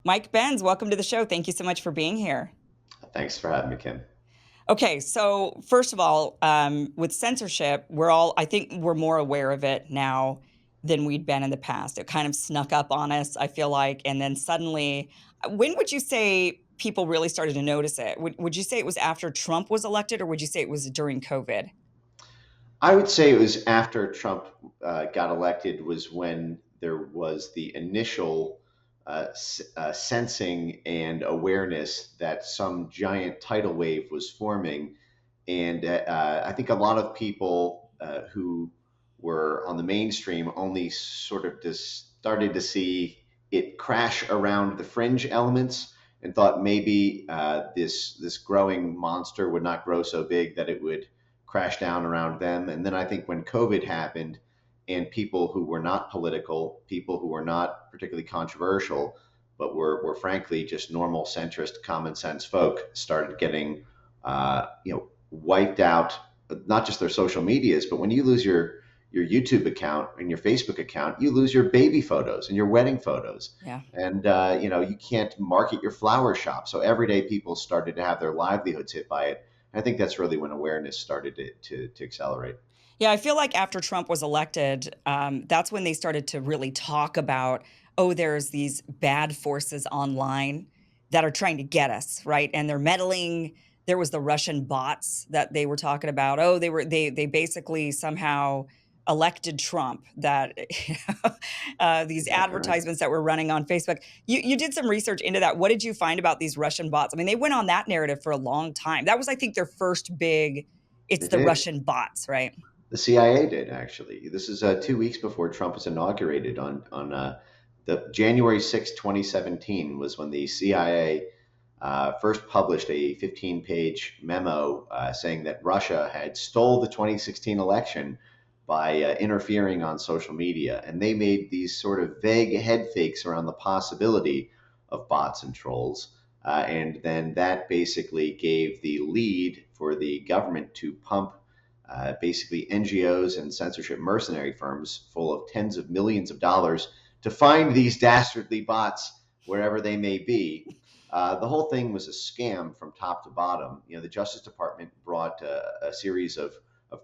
Mike Benz, welcome to the show. Thank you so much for being here. Thanks for having me, Kim. Okay, so first of all, with censorship, I think we're more aware of it now than we'd been in the past. It kind of snuck up on us, I feel like. And then suddenly, when would you say people really started to notice it? Would you say it was after Trump was elected, or would you say it was during COVID? I would say it was after Trump got elected was when there was the initial sensing and awareness that some giant tidal wave was forming. And I think a lot of people who were on the mainstream only sort of just started to see it crash around the fringe elements and thought maybe this growing monster would not grow so big that it would crash down around them. And then I think when COVID happened and people who were not political, people who were not particularly controversial, but were frankly just normal centrist common sense folk started getting wiped out, not just their social medias, but when you lose your YouTube account and your Facebook account, you lose your baby photos and your wedding photos. Yeah. And you can't market your flower shop. So everyday people started to have their livelihoods hit by it. I think that's really when awareness started to accelerate. Yeah, I feel like after Trump was elected, that's when they started to really talk about, oh, there's these bad forces online that are trying to get us, right? And they're meddling. There was the Russian bots that they were talking about. Oh, they basically somehow elected Trump. That these Exactly right. advertisements that were running on Facebook. You did some research into that. What did you find about these Russian bots? I mean, they went on that narrative for a long time. That was, I think, their first big. It's They the did. Russian bots, right? The CIA did actually. This is 2 weeks before Trump was inaugurated on the January 6th, 2017 was when the CIA first published a 15-page memo saying that Russia had stole the 2016 election by interfering on social media, and they made these sort of vague head fakes around the possibility of bots and trolls. And then that basically gave the lead for the government to pump basically NGOs and censorship mercenary firms full of tens of millions of dollars to find these dastardly bots wherever they may be. The whole thing was a scam from top to bottom. The Justice Department brought a series of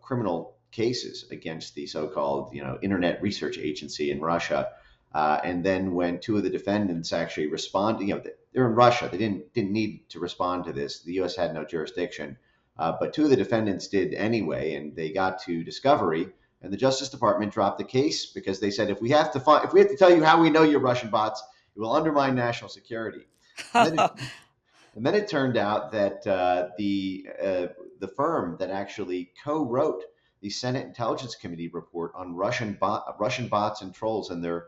criminal cases against the so-called, Internet Research Agency in Russia. And then when two of the defendants actually responded, they're in Russia. They didn't need to respond to this. The U.S. had no jurisdiction. But two of the defendants did anyway, and they got to discovery. And the Justice Department dropped the case because they said if we have to tell you how we know you're Russian bots, it will undermine national security. And then it, and then it turned out that the firm that actually co-wrote the Senate Intelligence Committee report on Russian bots and trolls and their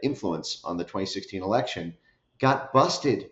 influence on the 2016 election got busted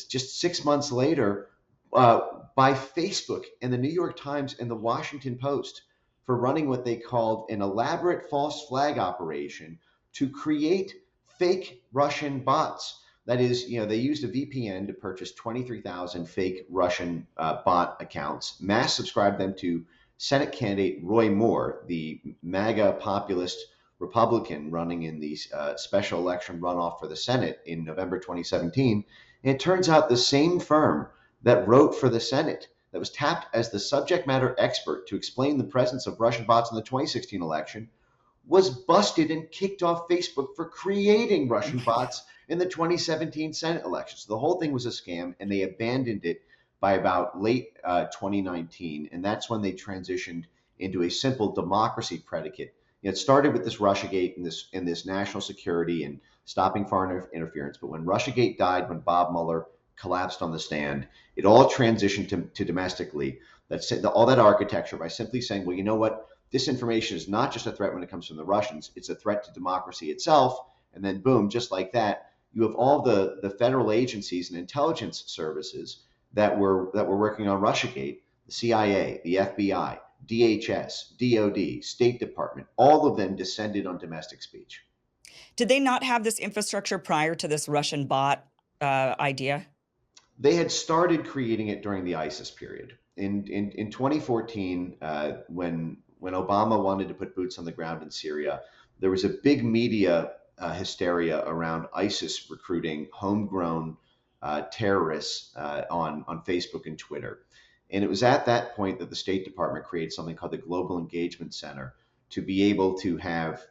just 6 months later by Facebook and the New York Times and the Washington Post for running what they called an elaborate false flag operation to create fake Russian bots. That is, they used a VPN to purchase 23,000 fake Russian bot accounts, mass subscribed them to Senate candidate Roy Moore, the MAGA populist Republican running in the special election runoff for the Senate in November 2017. And it turns out the same firm that wrote for the Senate, that was tapped as the subject matter expert to explain the presence of Russian bots in the 2016 election, was busted and kicked off Facebook for creating Russian bots in the 2017 Senate election. So the whole thing was a scam, and they abandoned it by about late 2019. And that's when they transitioned into a simple democracy predicate. It started with this Russiagate and this national security and stopping foreign interference. But when Russiagate died, when Bob Mueller collapsed on the stand, it all transitioned to domestically. All that architecture by simply saying, well, you know what? This information is not just a threat when it comes from the Russians. It's a threat to democracy itself. And then boom, just like that, you have all the federal agencies and intelligence services that were working on Russiagate, the CIA, the FBI, DHS, DOD, State Department, all of them descended on domestic speech. Did they not have this infrastructure prior to this Russian bot idea? They had started creating it during the ISIS period. In 2014, when Obama wanted to put boots on the ground in Syria, there was a big media hysteria around ISIS recruiting homegrown terrorists on Facebook and Twitter. And it was at that point that the State Department created something called the Global Engagement Center to be able to have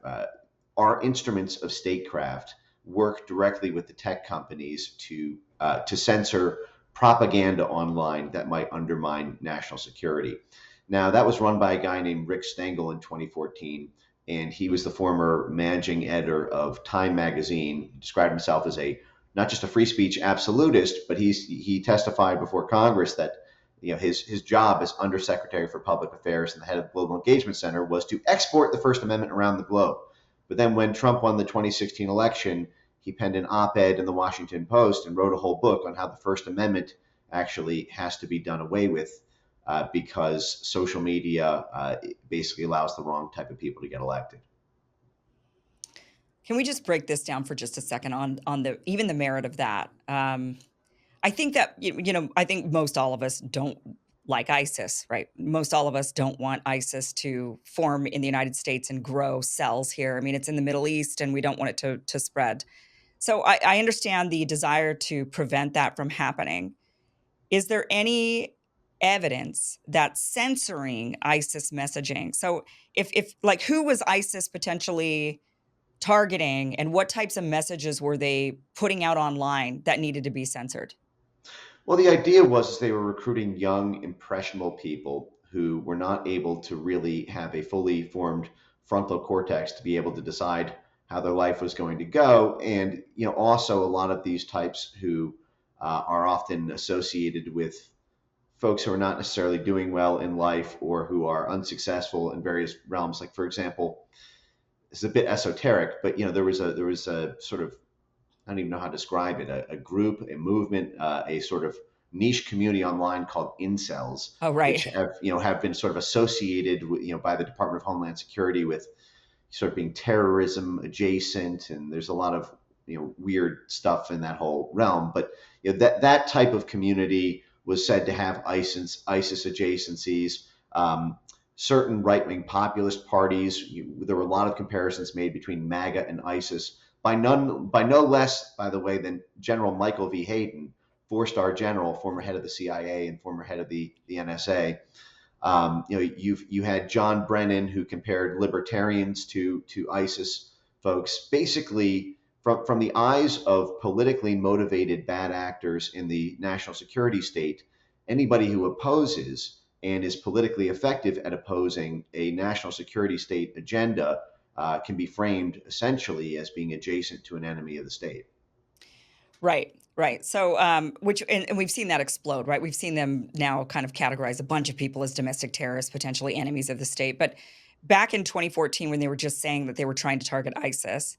our instruments of statecraft work directly with the tech companies to censor propaganda online that might undermine national security. Now, that was run by a guy named Rick Stengel in 2014, and he was the former managing editor of Time magazine. He described himself as a not just a free speech absolutist, but he testified before Congress that his job as Undersecretary for Public Affairs and the head of the Global Engagement Center was to export the First Amendment around the globe. But then when Trump won the 2016 election, he penned an op-ed in the Washington Post and wrote a whole book on how the First Amendment actually has to be done away with because social media basically allows the wrong type of people to get elected. Can we just break this down for just a second on the even the merit of that? I think that I think most all of us don't like ISIS, right? Most all of us don't want ISIS to form in the United States and grow cells here. I mean, it's in the Middle East, and we don't want it to spread. So I understand the desire to prevent that from happening. Is there any evidence that censoring ISIS messaging? So if like who was ISIS potentially targeting, and what types of messages were they putting out online that needed to be censored? Well, the idea was they were recruiting young, impressionable people who were not able to really have a fully formed frontal cortex to be able to decide how their life was going to go. And, also a lot of these types who are often associated with folks who are not necessarily doing well in life or who are unsuccessful in various realms. Like, for example, it's a bit esoteric, but there was a sort of, I don't even know how to describe it, a group, a movement, a sort of niche community online called incels, Oh, right. which have been sort of associated with, by the Department of Homeland Security with sort of being terrorism adjacent, and there's a lot of weird stuff in that whole realm. But that type of community was said to have ISIS adjacencies. Certain right-wing populist parties, there were a lot of comparisons made between MAGA and ISIS by no less, by the way, than General Michael V. Hayden, four-star general, former head of the CIA and former head of the NSA. You had John Brennan, who compared libertarians to ISIS folks, basically from the eyes of politically motivated bad actors in the national security state. Anybody who opposes and is politically effective at opposing a national security state agenda can be framed essentially as being adjacent to an enemy of the state. Right. So, and we've seen that explode, right? We've seen them now kind of categorize a bunch of people as domestic terrorists, potentially enemies of the state. But back in 2014, when they were just saying that they were trying to target ISIS,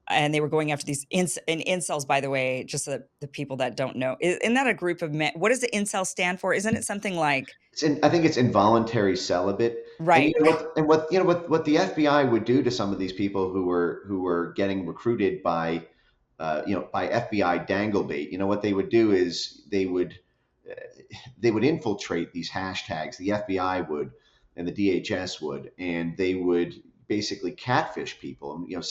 and they were going after these incels, by the way, just so that the people that don't know, isn't that a group of men? What does the incel stand for? Isn't it something like? I think it's involuntary celibate. And Right. what the FBI would do to some of these people who were getting recruited by by FBI dangle bait. What they would do is they would infiltrate these hashtags. The FBI would, and the DHS would, and they would basically catfish people. And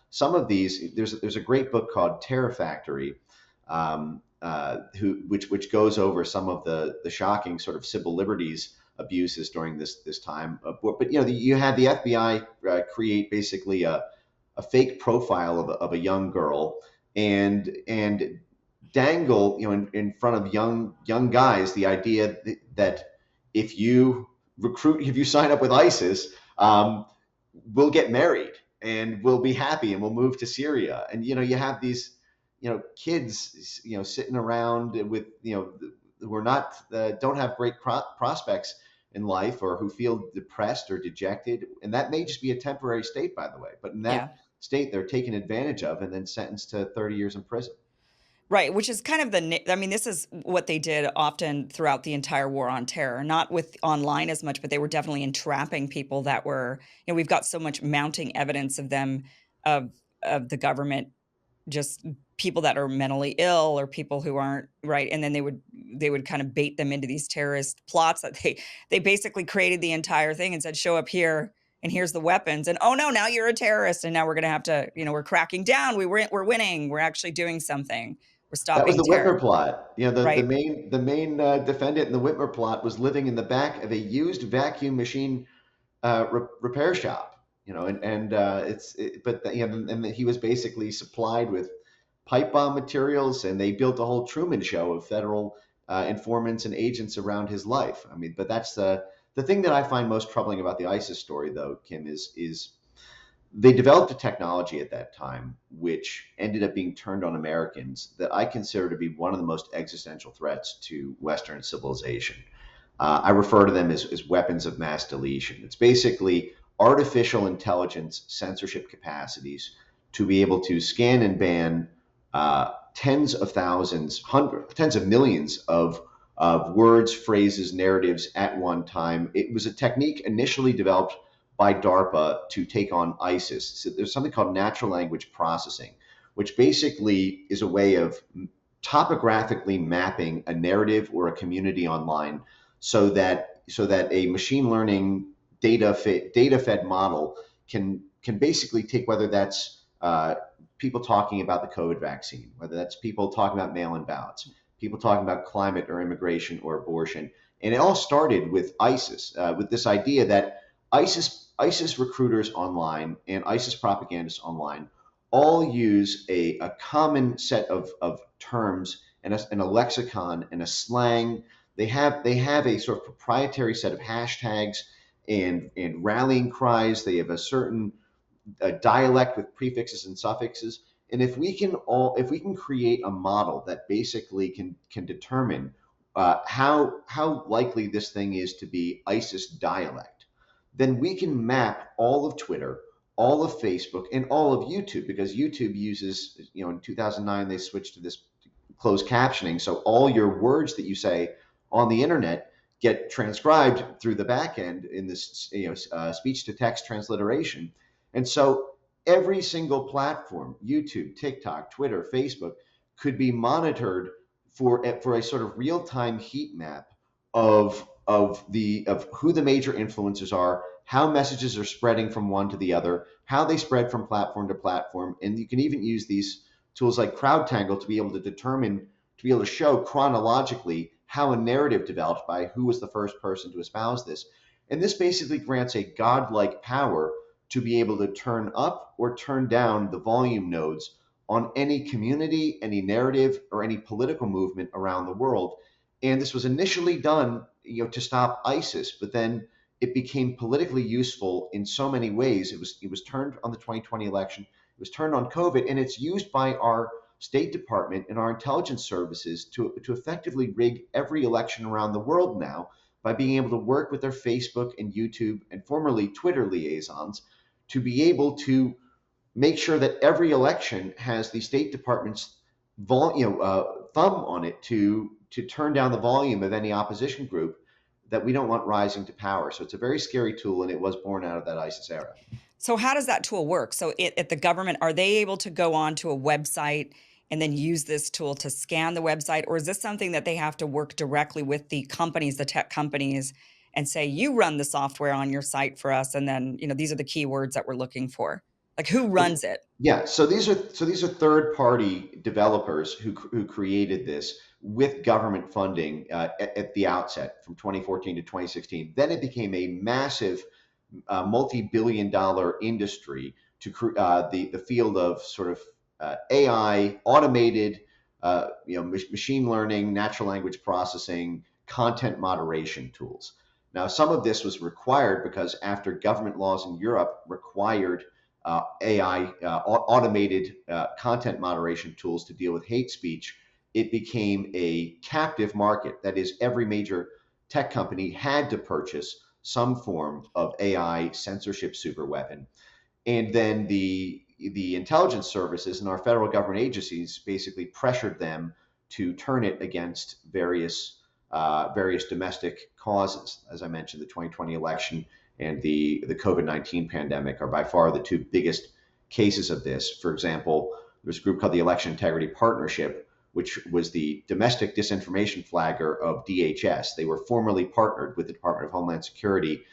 some of these, there's a great book called Terror Factory, which goes over some of the shocking sort of civil liberties abuses during this time. But you had the FBI create basically a fake profile of a young girl and dangle in front of young guys the idea that if you sign up with ISIS, we'll get married and we'll be happy and we'll move to Syria. And you have these kids sitting around with who are not don't have great prospects in life, or who feel depressed or dejected, and that may just be a temporary state, by the way, but in that state they're taken advantage of and then sentenced to 30 years in prison. Right, which is kind of this is what they did often throughout the entire war on terror, not with online as much, but they were definitely entrapping people that were, we've got so much mounting evidence of them, of the government, just people that are mentally ill or people who aren't right. And then they would kind of bait them into these terrorist plots that they basically created the entire thing and said, show up here and here's the weapons, and oh no, now you're a terrorist, and now we're going to have to, we're cracking down. We're winning. We're actually doing something. We're That was stopping the terror, Whitmer plot. The right? main defendant in the Whitmer plot was living in the back of a used vacuum machine repair shop. And he was basically supplied with pipe bomb materials, and they built a whole Truman Show of federal informants and agents around his life. I mean, but that's the thing that I find most troubling about the ISIS story, though, Kim, is they developed a technology at that time which ended up being turned on Americans that I consider to be one of the most existential threats to Western civilization. I refer to them as weapons of mass deletion. It's basically artificial intelligence censorship capacities to be able to scan and ban tens of thousands, tens of millions of words, phrases, narratives at one time. It was a technique initially developed by DARPA to take on ISIS. So there's something called natural language processing, which basically is a way of topographically mapping a narrative or a community online so that a machine learning data fed model can basically take, whether that's people talking about the COVID vaccine, whether that's people talking about mail-in ballots, people talking about climate or immigration or abortion. And it all started with ISIS, with this idea that ISIS recruiters online and ISIS propagandists online all use a common set of terms and a lexicon and a slang. They have a sort of proprietary set of hashtags and rallying cries. They have a certain dialect with prefixes and suffixes. And if we can create a model that basically can determine how likely this thing is to be ISIS dialect, then we can map all of Twitter, all of Facebook, and all of YouTube, because YouTube uses, in 2009, they switched to this closed captioning. So all your words that you say on the internet get transcribed through the back end in this speech to text transliteration. And so every single platform, YouTube, TikTok, Twitter, Facebook, could be monitored for a sort of real-time heat map of who the major influencers are, how messages are spreading from one to the other, how they spread from platform to platform. And you can even use these tools like CrowdTangle to be able to show chronologically how a narrative developed by who was the first person to espouse this. And this basically grants a godlike power to be able to turn up or turn down the volume nodes on any community, any narrative, or any political movement around the world. And this was initially done, to stop ISIS, but then it became politically useful in so many ways. It was turned on the 2020 election. It was turned on COVID, and it's used by our State Department and our intelligence services to effectively rig every election around the world now by being able to work with their Facebook and YouTube and formerly Twitter liaisons to be able to make sure that every election has the State Department's thumb on it to turn down the volume of any opposition group that we don't want rising to power. So it's a very scary tool, and it was born out of that ISIS era. So how does that tool work? So at the government, are they able to go on to a website and then use this tool to scan the website? Or is this something that they have to work directly with the companies, the tech companies, and say, you run the software on your site for us, and then, these are the keywords that we're looking for? Like, who runs it? Yeah, so these are third-party developers who created this with government funding at the outset from 2014 to 2016. Then it became a massive multi-billion-dollar industry to the field of sort of AI, automated, machine learning, natural language processing, content moderation tools. Now, some of this was required because after government laws in Europe required AI, automated content moderation tools to deal with hate speech, it became a captive market. That is, every major tech company had to purchase some form of AI censorship superweapon. And then the intelligence services and our federal government agencies basically pressured them to turn it against various domestic causes. As I mentioned, the 2020 election and the COVID-19 pandemic are by far the two biggest cases of this. For example, there's a group called the Election Integrity Partnership, which was the domestic disinformation flagger of DHS. They were formerly partnered with the Department of Homeland Security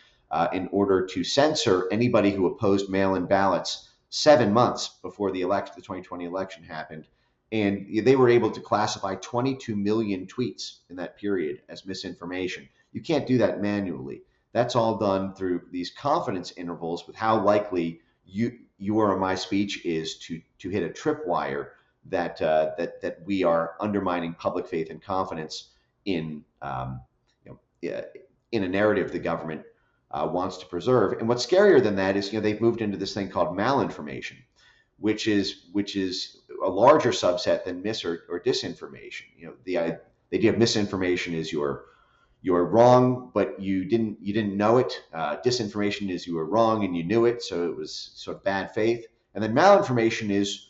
in order to censor anybody who opposed mail-in ballots 7 months before the 2020 election happened. And they were able to classify 22 million tweets in that period as misinformation. You can't do that manually. That's all done through these confidence intervals with how likely your or my speech is to hit a tripwire that we are undermining public faith and confidence in in a narrative the government wants to preserve. And what's scarier than that is they've moved into this thing called malinformation, which is a larger subset than mis or disinformation. The idea of misinformation is you're wrong, but you didn't know it. Disinformation is you were wrong and you knew it, so it was sort of bad faith. And then malinformation is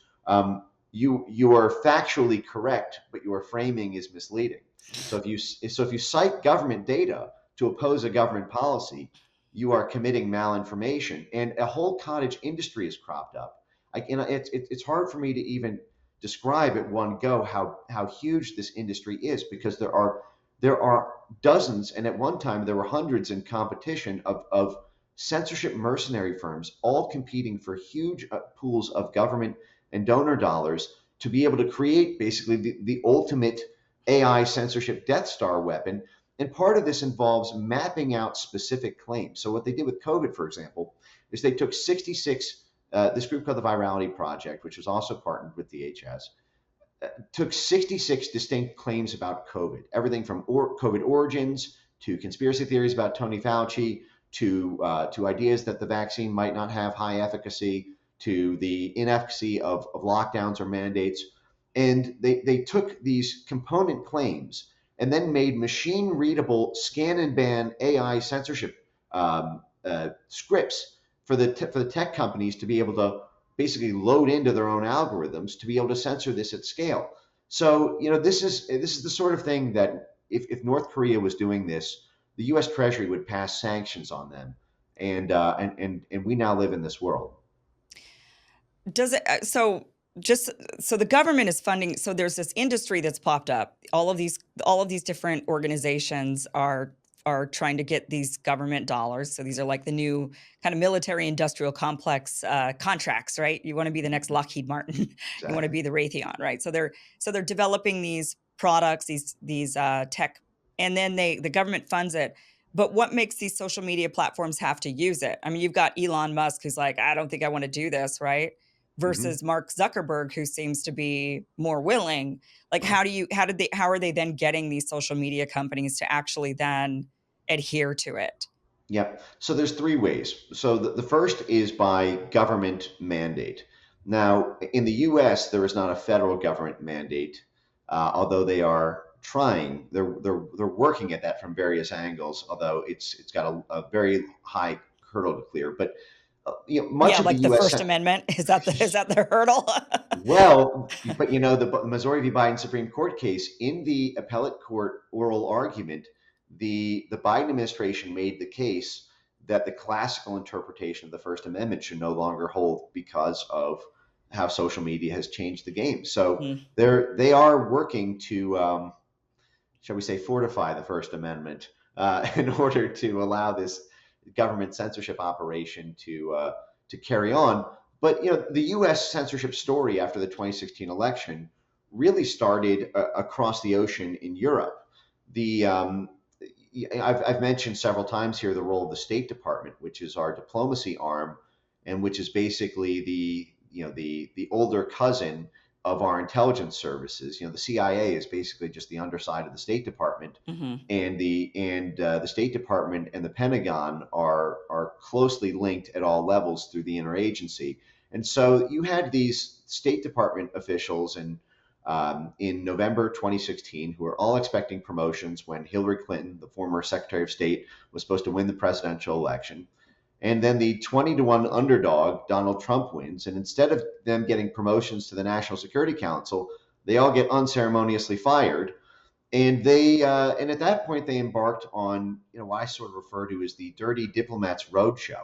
you are factually correct, but your framing is misleading. So if you cite government data to oppose a government policy, you are committing malinformation, and a whole cottage industry has cropped up. It's hard for me to even describe at one go how huge this industry is, because there are dozens, and at one time there were hundreds in competition of censorship mercenary firms, all competing for huge pools of government and donor dollars to be able to create basically the ultimate AI censorship Death Star weapon. And part of this involves mapping out specific claims. So what they did with COVID, for example, is they took 66, this group called the Virality Project, which was also partnered with DHS, took 66 distinct claims about COVID, everything from COVID origins to conspiracy theories about Tony Fauci to ideas that the vaccine might not have high efficacy, to the inefficacy of lockdowns or mandates. And they took these component claims and then made machine readable scan and ban AI censorship scripts for the tech companies to be able to basically load into their own algorithms to be able to censor this at scale. So this is the sort of thing that if North Korea was doing this, the U.S. Treasury would pass sanctions on them, and we now live in this world. Does it so the government is funding, so there's this industry that's popped up. All of these different organizations are trying to get these government dollars. So these are like the new kind of military industrial complex contracts, right? You want to be the next Lockheed Martin. Exactly. You want to be the Raytheon, right? So they're developing these products, these tech, and then the government funds it. But what makes these social media platforms have to use it? I mean, you've got Elon Musk, who's like, I don't think I want to do this, right? Versus Mark Zuckerberg, who seems to be more willing. Like, how are they then getting these social media companies to actually then adhere to it? Yep. So there's three ways. So the first is by government mandate. Now, in the U.S., there is not a federal government mandate, although they are trying. They're working at that from various angles. Although it's got a very high hurdle to clear. But much of like the the U.S. First Amendment, is that the hurdle? Well, but the Missouri v. Biden Supreme Court case, in the appellate court oral argument, the Biden administration made the case that the classical interpretation of the First Amendment should no longer hold because of how social media has changed the game. So they are working to, shall we say, fortify the First Amendment in order to allow this government censorship operation to carry on. But the U.S. censorship story after the 2016 election really started across the ocean in Europe. I've mentioned several times here the role of the State Department, which is our diplomacy arm, and which is basically the older cousin of our intelligence services. The CIA is basically just the underside of the State Department, and the State Department and the Pentagon are closely linked at all levels through the interagency. And so you had these State Department officials in November 2016 who were all expecting promotions when Hillary Clinton, the former Secretary of State, was supposed to win the presidential election. And then the 20-1 underdog, Donald Trump, wins. And instead of them getting promotions to the National Security Council, they all get unceremoniously fired. And and at that point, they embarked on what I sort of refer to as the Dirty Diplomats Roadshow.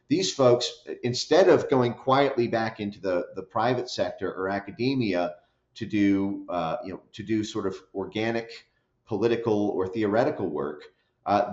These folks, instead of going quietly back into the private sector or academia to do sort of organic political or theoretical work,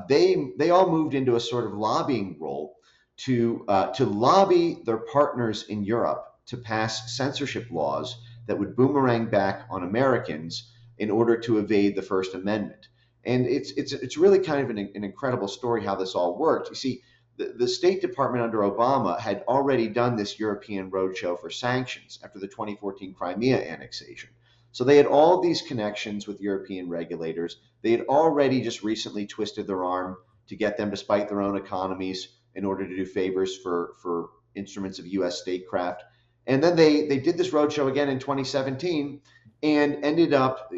They all moved into a sort of lobbying role to lobby their partners in Europe to pass censorship laws that would boomerang back on Americans in order to evade the First Amendment. And it's really kind of an incredible story how this all worked. You see, the State Department under Obama had already done this European roadshow for sanctions after the 2014 Crimea annexation. So they had all these connections with European regulators. They had already just recently twisted their arm to get them to spite their own economies in order to do favors for instruments of U.S. statecraft. And then they did this roadshow again in 2017, and it ended up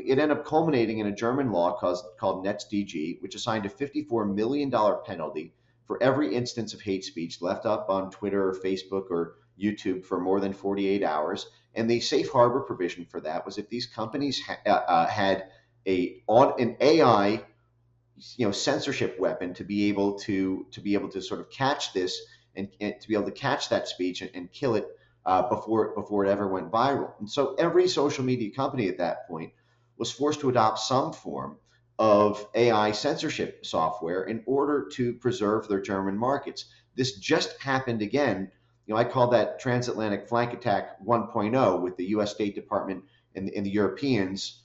culminating in a German law called NetzDG, which assigned a $54 million penalty for every instance of hate speech left up on Twitter or Facebook or YouTube for more than 48 hours. And the safe harbor provision for that was if these companies had an AI, censorship weapon to be able to sort of catch this and to be able to catch that speech and kill it before it ever went viral. And so every social media company at that point was forced to adopt some form of AI censorship software in order to preserve their German markets. This just happened again. I call that transatlantic flank attack 1.0 with the U.S. State Department and the Europeans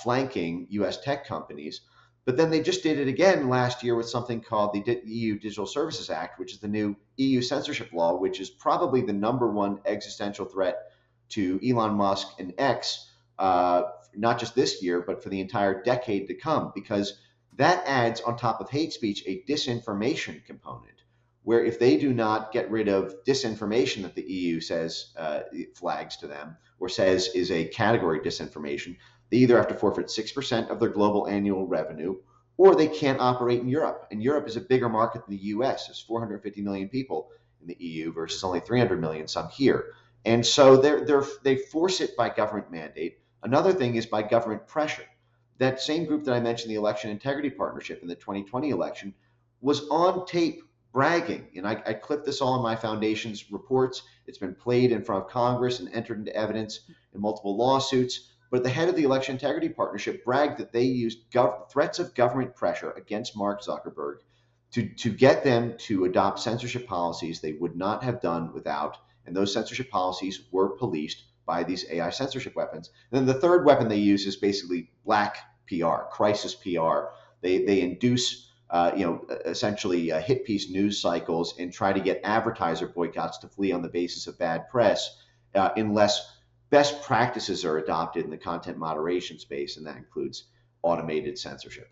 flanking U.S. tech companies. But then they just did it again last year with something called the EU Digital Services Act, which is the new EU censorship law, which is probably the number one existential threat to Elon Musk and X, not just this year, but for the entire decade to come, because that adds on top of hate speech a disinformation component, where if they do not get rid of disinformation that the EU says flags to them or says is a category disinformation, they either have to forfeit 6% of their global annual revenue, or they can't operate in Europe. And Europe is a bigger market than the US. There's 450 million people in the EU versus only 300 million some here. And so they force it by government mandate. Another thing is by government pressure. That same group that I mentioned, the Election Integrity Partnership in the 2020 election, was on tape bragging. And I clipped this all in my foundation's reports. It's been played in front of Congress and entered into evidence in multiple lawsuits. But the head of the Election Integrity Partnership bragged that they used threats of government pressure against Mark Zuckerberg to get them to adopt censorship policies they would not have done without. And those censorship policies were policed by these AI censorship weapons. And then the third weapon they use is basically black PR, crisis PR. They induce essentially hit piece news cycles and try to get advertiser boycotts to flee on the basis of bad press unless best practices are adopted in the content moderation space, and that includes automated censorship.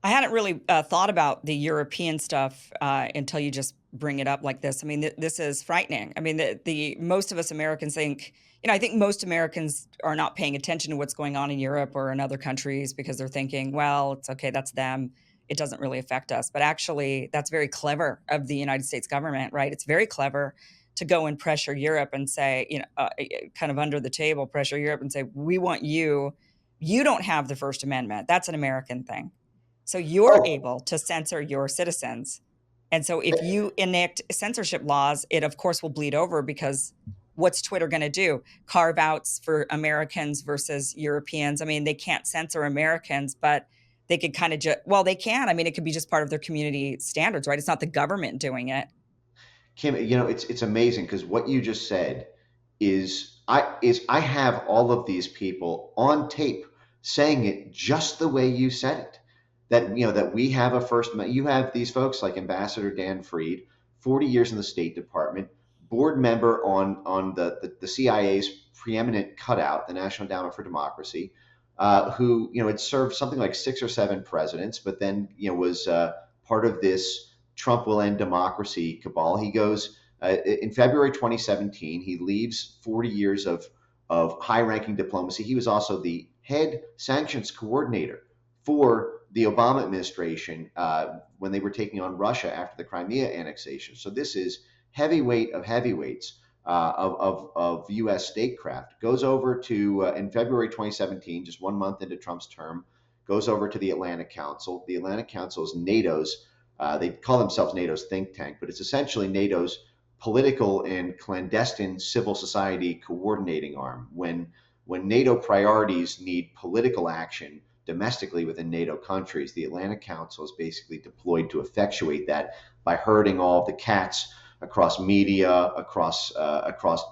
I hadn't really thought about the European stuff until you just bring it up like this. I mean, this is frightening. I mean, the most of us Americans think, I think most Americans are not paying attention to what's going on in Europe or in other countries because they're thinking, well, it's okay, that's them. It doesn't really affect us. But actually, that's very clever of the United States government, right? It's very clever to go and pressure Europe and say, kind of under the table, pressure Europe and say, we want you don't have the First Amendment. That's an American thing. So you're Oh, able to censor your citizens. And so if you enact censorship laws, it of course will bleed over because what's Twitter going to do? Carve outs for Americans versus Europeans. I mean, they can't censor Americans, but they could kind of they can. I mean, it could be just part of their community standards, right? It's not the government doing it. Kim, it's amazing because what you just said is I have all of these people on tape saying it just the way you said it. That we have a first. You have these folks like Ambassador Dan Fried, 40 years in the State Department, board member on the CIA's preeminent cutout, the National Endowment for Democracy, who had served something like 6 or 7 presidents, but then was part of this Trump will end democracy cabal. He goes in February 2017. He leaves 40 years of high-ranking diplomacy. He was also the head sanctions coordinator for the Obama administration when they were taking on Russia after the Crimea annexation. So this is heavyweight of heavyweights of U.S. statecraft. Goes over to in February 2017, just 1 month into Trump's term, goes over to the Atlantic Council. The Atlantic Council is NATO's. They call themselves NATO's think tank, but it's essentially NATO's political and clandestine civil society coordinating arm. When NATO priorities need political action domestically within NATO countries. The Atlantic Council is basically deployed to effectuate that by herding all of the cats across media, across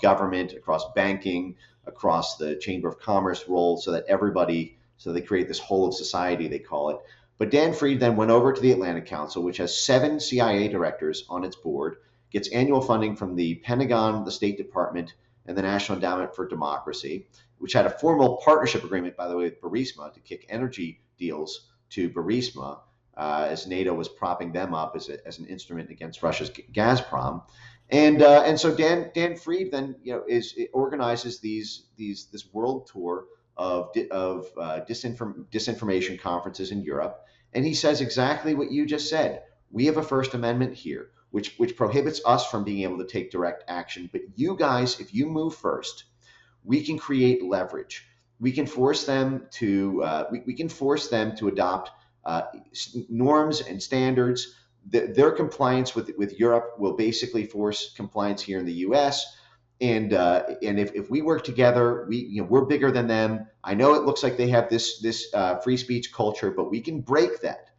government, across banking, across the Chamber of Commerce role, so that everybody, so they create this whole of society, they call it. But Dan Fried then went over to the Atlantic Council, which has 7 CIA directors on its board, gets annual funding from the Pentagon, the State Department, and the National Endowment for Democracy, which had a formal partnership agreement, by the way, with Burisma to kick energy deals to Burisma, as NATO was propping them up as an instrument against Russia's Gazprom. And so Dan Fried then organizes this world tour of disinformation conferences in Europe, and he says exactly what you just said. We have a First Amendment here, which prohibits us from being able to take direct action. But you guys, if you move first, we can create leverage. We can force them to adopt norms and standards. Their compliance with Europe will basically force compliance here in the U.S. And if we work together, we're bigger than them. I know it looks like they have this free speech culture, but we can break that.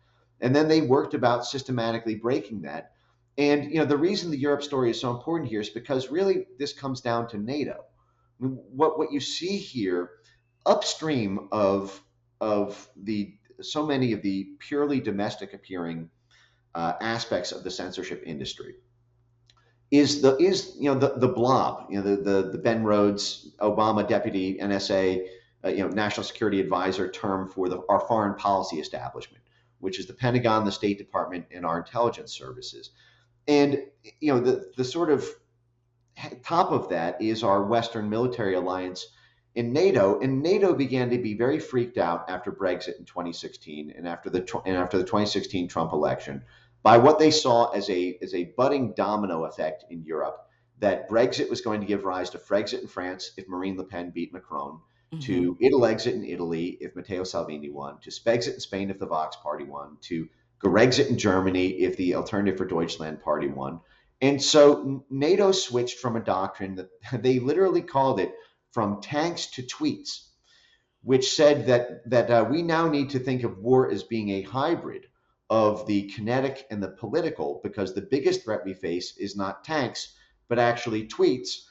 And then they worked about systematically breaking that. And the reason the Europe story is so important here is because really this comes down to NATO. I mean, what you see here upstream of the so many of the purely domestic appearing aspects of the censorship industry is the blob, the Ben Rhodes Obama deputy NSA national security advisor term for our foreign policy establishment, which is the Pentagon, the State Department, and our intelligence services. And the sort of top of that is our Western military alliance in NATO, and NATO began to be very freaked out after Brexit in 2016 and after the 2016 Trump election by what they saw as a budding domino effect in Europe, that Brexit was going to give rise to Frexit in France if Marine Le Pen beat Macron, to Italexit in Italy if Matteo Salvini won, to Spexit in Spain if the Vox Party won, to Grexit in Germany if the Alternative for Deutschland Party won. And so NATO switched from a doctrine that they literally called it from tanks to tweets, which said that we now need to think of war as being a hybrid of the kinetic and the political, because the biggest threat we face is not tanks, but actually tweets,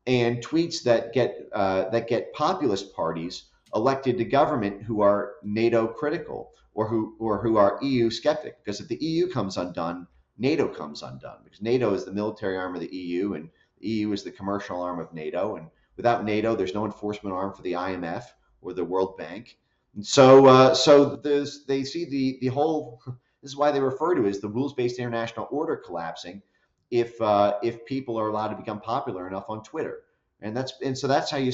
and tweets that get populist parties elected to government who are NATO critical or who are EU skeptic. Because if the EU comes undone, NATO comes undone, because NATO is the military arm of the EU, and the EU is the commercial arm of NATO. And without NATO, there's no enforcement arm for the IMF or the World Bank. And so they see the whole. This is why they refer to it as the rules-based international order collapsing if people are allowed to become popular enough on Twitter. And so that's how you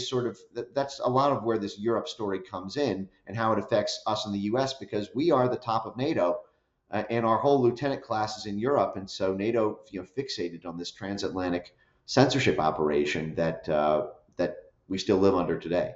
that's a lot of where this Europe story comes in and how it affects us in the U.S., because we are the top of NATO, and our whole lieutenant class is in Europe, and so NATO fixated on this transatlantic censorship operation that we still live under today.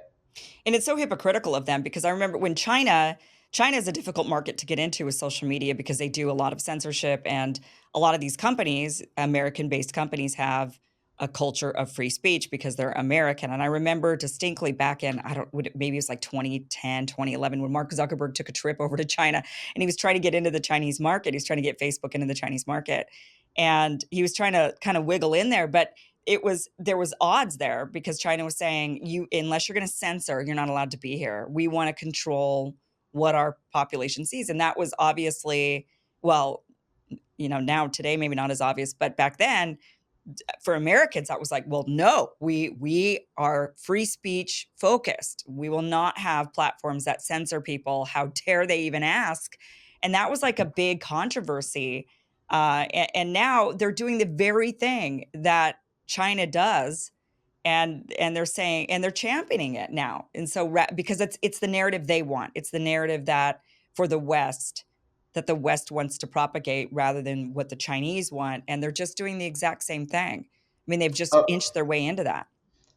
And it's so hypocritical of them, because I remember when China is a difficult market to get into with social media, because they do a lot of censorship, and a lot of these companies, American-based companies, have a culture of free speech because they're American. And I remember distinctly back in, maybe it was like 2010, 2011, when Mark Zuckerberg took a trip over to China, and he was trying to get into the Chinese market. He was trying to get Facebook into the Chinese market. And he was trying to kind of wiggle in there, but there was odds there, because China was saying, unless you're going to censor, you're not allowed to be here. We want to control what our population sees. And that was obviously, well, now today, maybe not as obvious, but back then, for Americans, that was like, well, no, we are free speech focused. We will not have platforms that censor people. How dare they even ask? And that was like a big controversy. And now they're doing the very thing that China does, and they're saying, and they're championing it now. And so because it's the narrative they want. It's the narrative that for the West, that the West wants to propagate, rather than what the Chinese want. And they're just doing the exact same thing. I mean, they've just inched their way into that.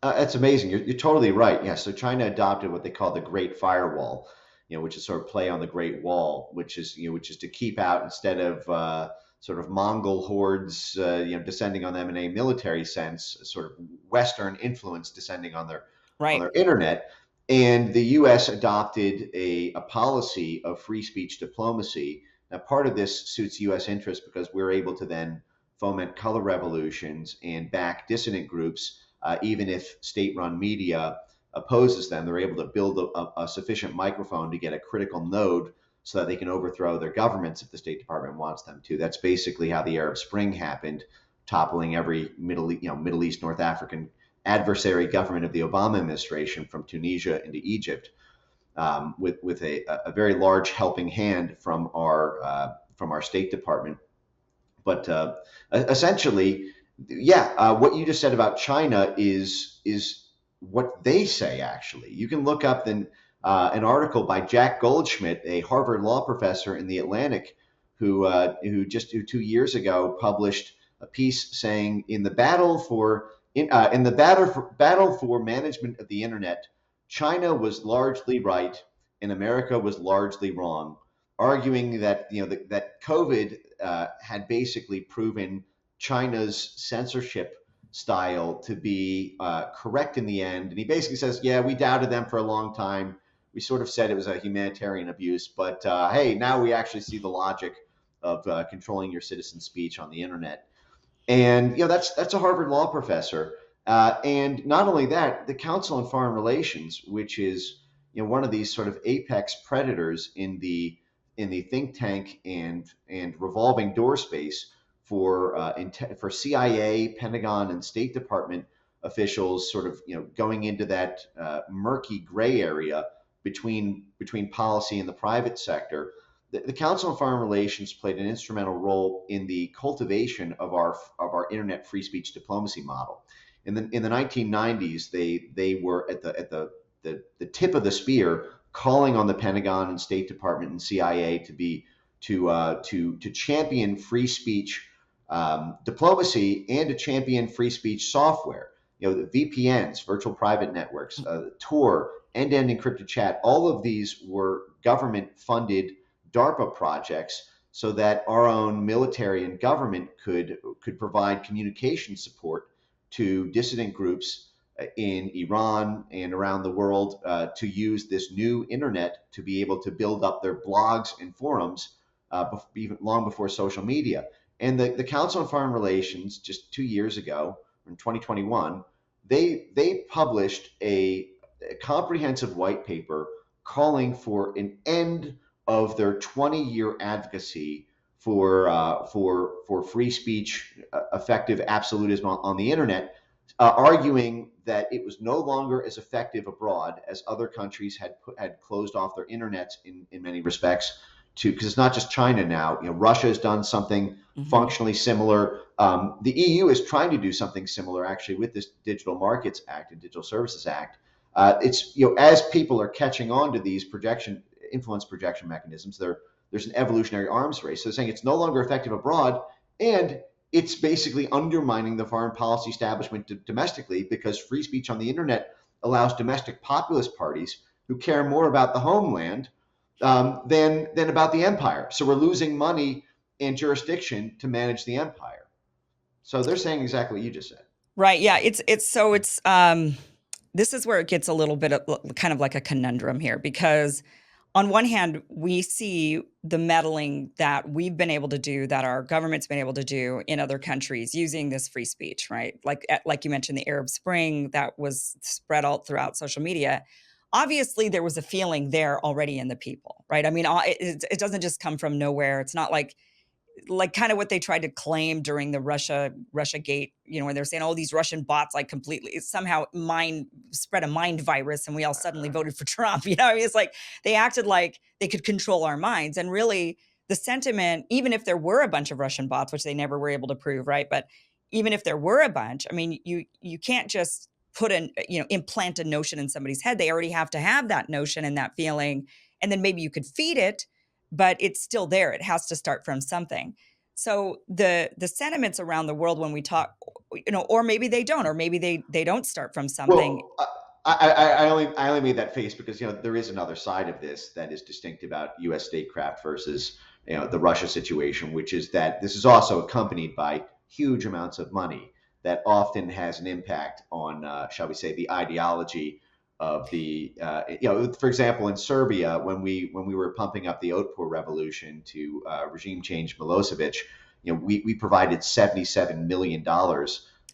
That's amazing. You're totally right. Yeah. So China adopted what they call the Great Firewall, which is sort of play on the Great Wall, which is to keep out, instead of sort of Mongol hordes, descending on them in a military sense, sort of Western influence descending on their Right. internet. And the US adopted a policy of free speech diplomacy. Now, part of this suits US interests because we're able to then foment color revolutions and back dissident groups, even if state run media opposes them. They're able to build a sufficient microphone to get a critical node so that they can overthrow their governments if the State Department wants them to. That's basically how the Arab Spring happened, toppling every Middle East, North African adversary government of the Obama administration from Tunisia into Egypt, with a very large helping hand from our State Department. But essentially, yeah, what you just said about China is what they say. Actually, you can look up an article by Jack Goldschmidt, a Harvard law professor in the Atlantic, who just 2 years ago published a piece saying in the battle for battle for management of the internet, China was largely right and America was largely wrong, arguing that that COVID had basically proven China's censorship style to be correct in the end. And he basically says, yeah, we doubted them for a long time. We sort of said it was a humanitarian abuse, but hey, now we actually see the logic of controlling your citizen speech on the internet. And that's a Harvard law professor. And not only that, the Council on Foreign Relations, which is one of these sort of apex predators in the think tank and revolving door space for CIA, Pentagon, and State Department officials, sort of going into that murky gray area between policy and the private sector. The Council on Foreign Relations played an instrumental role in the cultivation of our internet free speech diplomacy model. In the 1990s, they were at the tip of the spear, calling on the Pentagon and State Department and CIA to champion free speech diplomacy and to champion free speech software. The VPNs, virtual private networks, Tor, end-to-end encrypted chat. All of these were government-funded DARPA projects, so that our own military and government could provide communication support to dissident groups in Iran and around the world to use this new internet to be able to build up their blogs and forums even long before social media. And the Council on Foreign Relations, just 2 years ago, in 2021, they published a comprehensive white paper calling for an end of their 20-year advocacy for free speech, effective absolutism on the internet, arguing that it was no longer as effective abroad as other countries had closed off their internets in many respects. Because it's not just China now. Russia has done something functionally similar. The EU is trying to do something similar, actually, with this Digital Markets Act and Digital Services Act. It's as people are catching on to these influence projection mechanisms, there's an evolutionary arms race. So they're saying it's no longer effective abroad, and it's basically undermining the foreign policy establishment domestically, because free speech on the internet allows domestic populist parties who care more about the homeland than about the empire. So we're losing money and jurisdiction to manage the empire. So they're saying exactly what you just said. Right. Yeah. It's this is where it gets a little bit of kind of like a conundrum here, because on one hand, we see the meddling that we've been able to do, that our government's been able to do in other countries using this free speech, right? Like you mentioned, the Arab Spring that was spread all throughout social media. Obviously, there was a feeling there already in the people, right? I mean, it doesn't just come from nowhere. It's not like kind of what they tried to claim during the Russia Gate, when they're saying, oh, these Russian bots completely somehow spread a mind virus and we all suddenly voted for Trump. I mean, it's like they acted like they could control our minds. And really the sentiment, even if there were a bunch of Russian bots, which they never were able to prove, right? But even if there were a bunch, I mean, you can't just implant a notion in somebody's head. They already have to have that notion and that feeling. And then maybe you could feed it, but it's still there. It has to start from something. So the sentiments around the world when we talk, or maybe they don't, or maybe they don't start from something. Well, I only made that face because there is another side of this that is distinct about U.S. statecraft versus the Russia situation, which is that this is also accompanied by huge amounts of money that often has an impact on, shall we say, the ideology the for example, in Serbia, when we were pumping up the Otpor revolution to regime change Milosevic, we provided $77 million to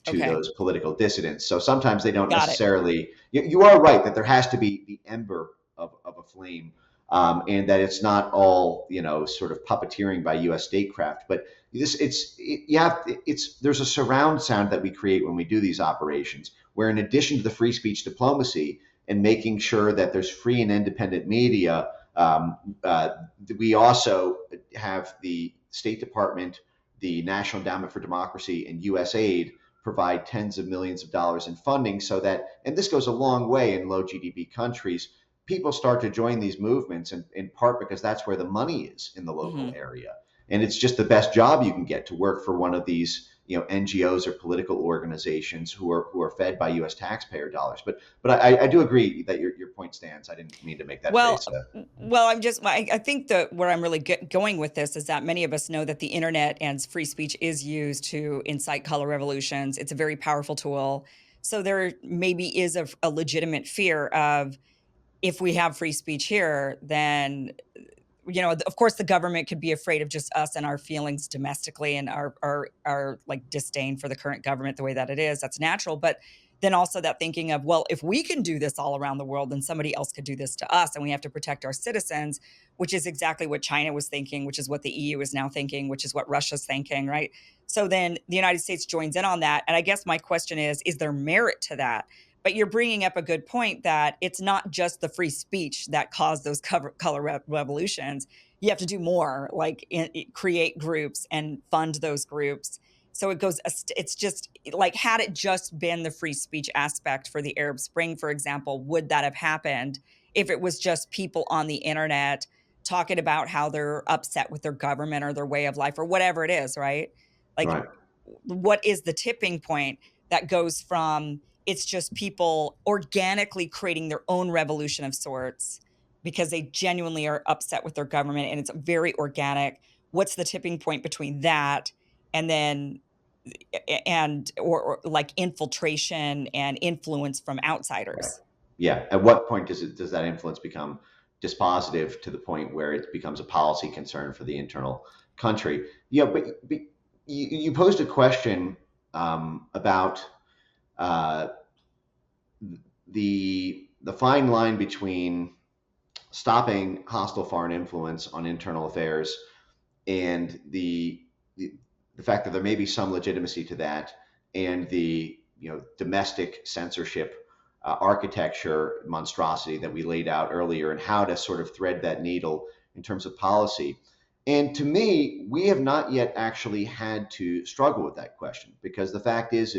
Okay. those political dissidents. So sometimes they don't Got it. necessarily. You are right that there has to be the ember of a flame, and that it's not all sort of puppeteering by U.S. statecraft, but there's a surround sound that we create when we do these operations, where in addition to the free speech diplomacy and making sure that there's free and independent media, we also have the State Department, the National Endowment for Democracy, and USAID provide tens of millions of dollars in funding so that, and this goes a long way in low GDP countries, people start to join these movements in part because that's where the money is in the local Hmm. area. And it's just the best job you can get to work for one of these NGOs or political organizations who are fed by U.S. taxpayer dollars. But I do agree that your point stands. I didn't mean to make that Well, face. I think that where I'm really going with this is that many of us know that the internet and free speech is used to incite color revolutions. It's a very powerful tool. So there maybe is a legitimate fear of, if we have free speech here, then of course, the government could be afraid of just us and our feelings domestically and our like disdain for the current government the way that it is. That's natural. But then also that thinking of, well, if we can do this all around the world, then somebody else could do this to us, and we have to protect our citizens, which is exactly what China was thinking, which is what the EU is now thinking, which is what Russia's thinking, right? So then the United States joins in on that. And I guess my question is there merit to that? But you're bringing up a good point that it's not just the free speech that caused those color revolutions. You have to do more, like create groups and fund those groups. So it's just like, had it just been the free speech aspect for the Arab Spring, for example, would that have happened if it was just people on the internet talking about how they're upset with their government or their way of life or whatever it is, right? Like, Right. what is the tipping point that goes from it's just people organically creating their own revolution of sorts because they genuinely are upset with their government and it's very organic? What's the tipping point between that and then or like infiltration and influence from Right. outsiders? Yeah. At what point does that influence become dispositive to the point where it becomes a policy concern for the internal country? Yeah, but you posed a question about uh, the fine line between stopping hostile foreign influence on internal affairs and the, the fact that there may be some legitimacy to that, and the domestic censorship architecture monstrosity that we laid out earlier, and how to sort of thread that needle in terms of policy. And to me, we have not yet actually had to struggle with that question, because the fact is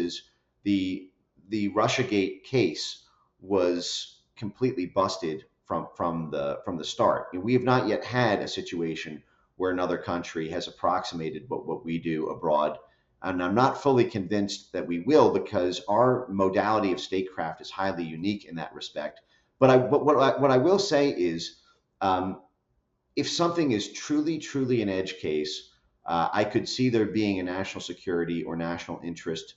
the RussiaGate case was completely busted from the start. And we have not yet had a situation where another country has approximated what we do abroad. And I'm not fully convinced that we will, because our modality of statecraft is highly unique in that respect. But what I will say is, um, if something is truly an edge case, I could see there being a national security or national interest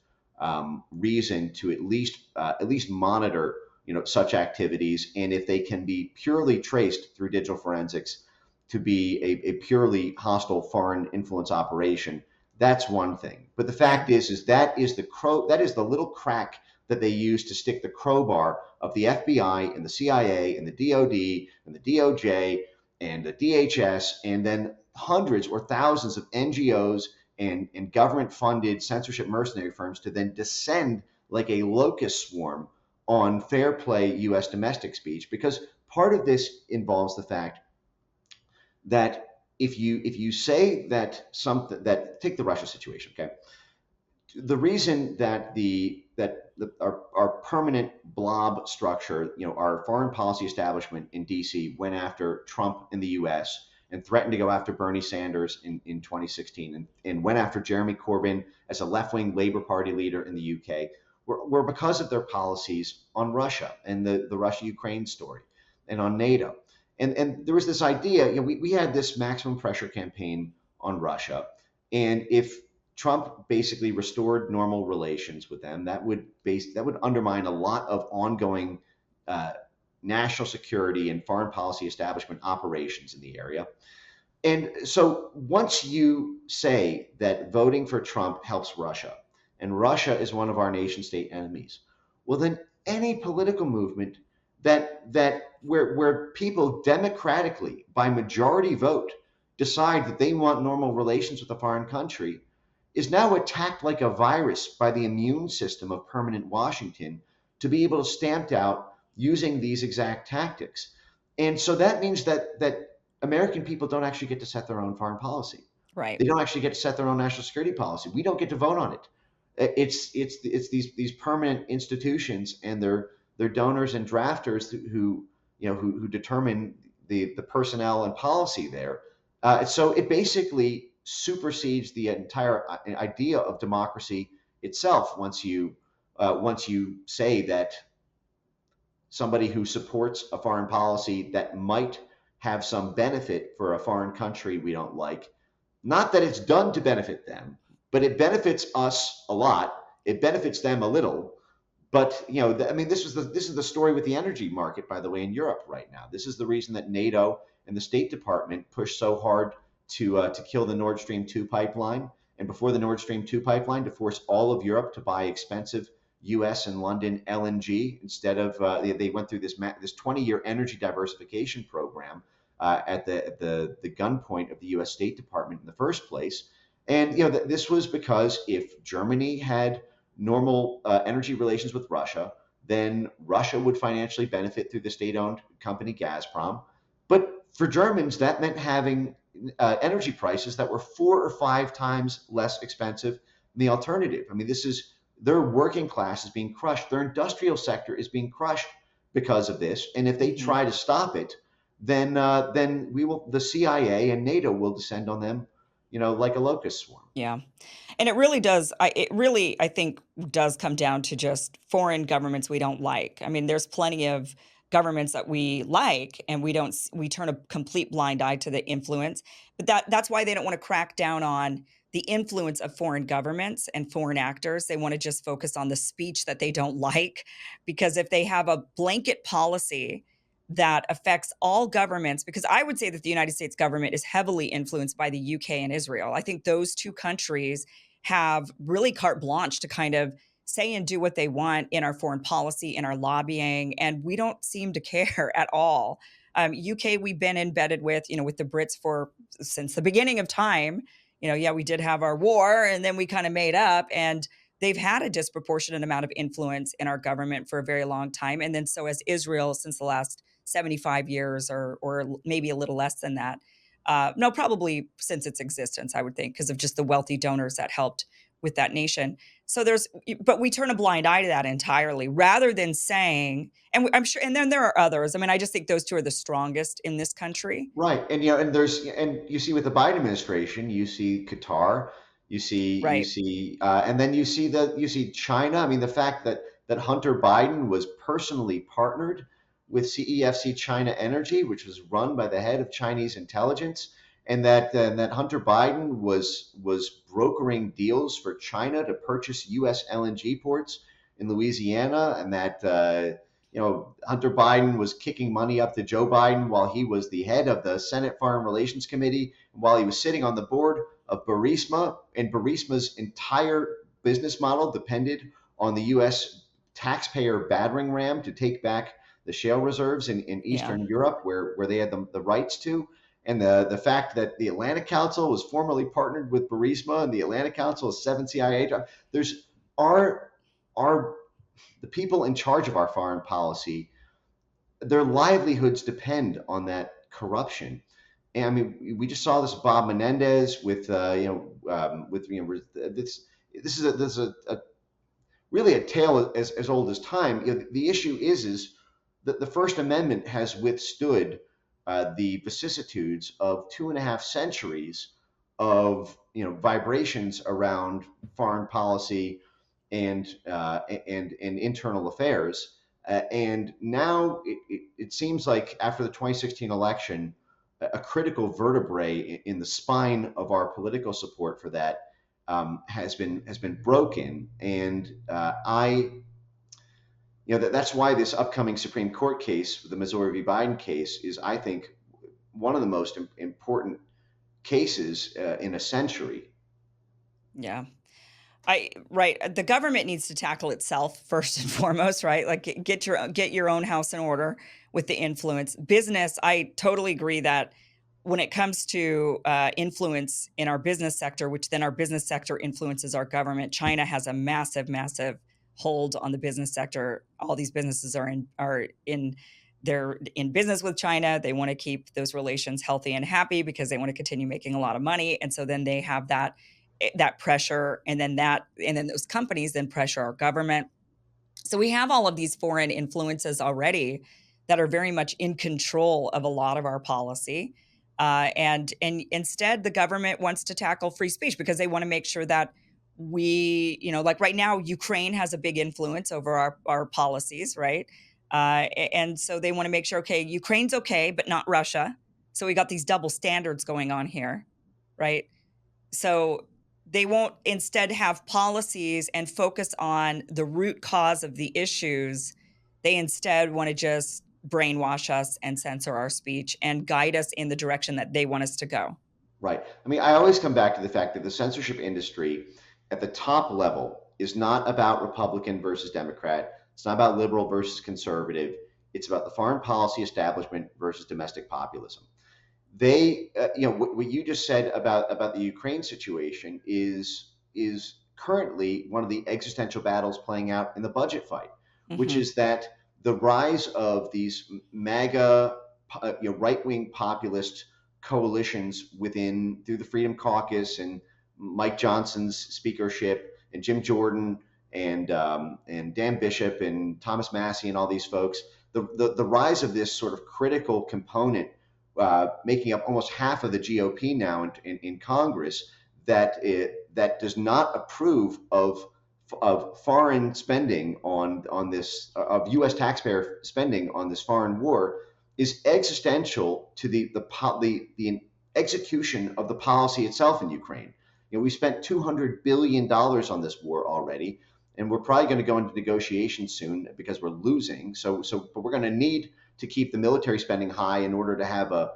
reason to at least monitor such activities, and if they can be purely traced through digital forensics to be a purely hostile foreign influence operation, that's one thing. But the Yeah. fact is that is the little crack that they use to stick the crowbar of the FBI and the CIA and the DoD and the DOJ and the DHS, and then hundreds or thousands of NGOs and government funded censorship mercenary firms to then descend like a locust swarm on fair play US domestic speech. Because part of this involves the fact that if you say that something, that take the Russia situation, okay? The reason that our permanent blob structure, our foreign policy establishment in DC went after Trump in the US and threatened to go after Bernie Sanders in 2016, and went after Jeremy Corbyn as a left-wing Labour Party leader in the UK, were because of their policies on Russia and the Russia-Ukraine story, and on NATO. And there was this idea, we had this maximum pressure campaign on Russia, and if Trump basically restored normal relations with them, that would undermine a lot of ongoing uh, national security and foreign policy establishment operations in the area. And so once you say that voting for Trump helps Russia, and Russia is one of our nation state enemies, well then any political movement where people democratically by majority vote decide that they want normal relations with a foreign country is now attacked like a virus by the immune system of permanent Washington to be able to stamp out using these exact tactics. And so that means that American people don't actually get to set their own foreign policy. Right. They don't actually get to set their own national security policy. We don't get to vote on it. It's these permanent institutions and their donors and drafters who determine the personnel and policy there. So it basically supersedes the entire idea of democracy itself once you say that somebody who supports a foreign policy that might have some benefit for a foreign country we don't like. Not that it's done to benefit them, but it benefits us a lot. It benefits them a little. But I mean, this is the story with the energy market, by the way, in Europe right now. This is the reason that NATO and the State Department pushed so hard to kill the Nord Stream 2 pipeline, and before the Nord Stream 2 pipeline, to force all of Europe to buy expensive U.S. and London LNG instead of they went through this 20-year energy diversification program at the gunpoint of the U.S. State Department in the first place. And this was because if Germany had normal energy relations with Russia, then Russia would financially benefit through the state-owned company Gazprom. But for Germans, that meant having energy prices that were 4 or 5 times less expensive than the alternative. I mean, their working class is being crushed. Their industrial sector is being crushed because of this. And if they try to stop it, then the CIA and NATO will descend on them, like a locust swarm. Yeah. And it really does. It really, I think, does come down to just foreign governments we don't like. I mean, there's plenty of governments that we like, and we turn a complete blind eye to the influence. But that's why they don't want to crack down on the influence of foreign governments and foreign actors. They want to just focus on the speech that they don't like, because if they have a blanket policy that affects all governments, because I would say that the United States government is heavily influenced by the UK and Israel. I think those two countries have really carte blanche to kind of say and do what they want in our foreign policy, in our lobbying, and we don't seem to care at all. UK, we've been embedded with the Brits since the beginning of time. Yeah, we did have our war, and then we kind of made up, and they've had a disproportionate amount of influence in our government for a very long time. And then so has Israel since the last 75 years or maybe a little less than that. No, probably since its existence, I would think, because of just the wealthy donors that helped with that nation. But we turn a blind eye to that entirely rather than saying, I'm sure, and then there are others. I mean, I just think those two are the strongest in this country. Right. And you see with the Biden administration, you see Qatar, Right. and then you see China. I mean, the fact that Hunter Biden was personally partnered with CEFC China Energy, which was run by the head of Chinese intelligence, and that Hunter Biden was brokering deals for China to purchase U.S. LNG ports in Louisiana, and that Hunter Biden was kicking money up to Joe Biden while he was the head of the Senate Foreign Relations Committee, while he was sitting on the board of Burisma, and Burisma's entire business model depended on the U.S. taxpayer battering ram to take back the shale reserves in Eastern Europe, where they had the rights to. And the fact that the Atlantic Council was formerly partnered with Burisma, and the Atlantic Council is 7 CIA jobs. The people in charge of our foreign policy, their livelihoods depend on that corruption. And I mean, we just saw this Bob Menendez with this is a really a tale as old as time. The issue is that the First Amendment has withstood the vicissitudes of 2.5 centuries of vibrations around foreign policy and internal affairs. And now it seems like after the 2016 election, a critical vertebrae in the spine of our political support for that has been broken. And that's why this upcoming Supreme Court case, the Missouri v. Biden case, is, I think, one of the most important cases in a century. Yeah. Right. The government needs to tackle itself first and foremost, right? Like get your own house in order with the influence. Business, I totally agree that when it comes to influence in our business sector, which then our business sector influences our government, China has a massive, massive hold on the business sector. All these businesses they're in business with China. They want to keep those relations healthy and happy because they want to continue making a lot of money. And so then they have that pressure, and then those companies then pressure our government. So we have all of these foreign influences already that are very much in control of a lot of our policy. And instead, the government wants to tackle free speech because they want to make sure that like right now, Ukraine has a big influence over our policies, right? And so they want to make sure, okay, Ukraine's okay, but not Russia. So we got these double standards going on here, right? So they won't instead have policies and focus on the root cause of the issues. They instead want to just brainwash us and censor our speech and guide us in the direction that they want us to go. Right. I mean, I always come back to the fact that the censorship industry at the top level is not about Republican versus Democrat. It's not about liberal versus conservative. It's about the foreign policy establishment versus domestic populism. They, what you just said about the Ukraine situation is currently one of the existential battles playing out in the budget fight, which Mm-hmm. is that the rise of these MAGA, right-wing populist coalitions through the Freedom Caucus and Mike Johnson's speakership and Jim Jordan and Dan Bishop and Thomas Massey and all these folks, the rise of this sort of critical component making up almost half of the GOP now in Congress that does not approve of foreign spending on this of U.S. taxpayer spending on this foreign war is existential to the execution of the policy itself in Ukraine. We spent $200 billion on this war already, and we're probably going to go into negotiations soon because we're losing. But we're going to need to keep the military spending high in order to have a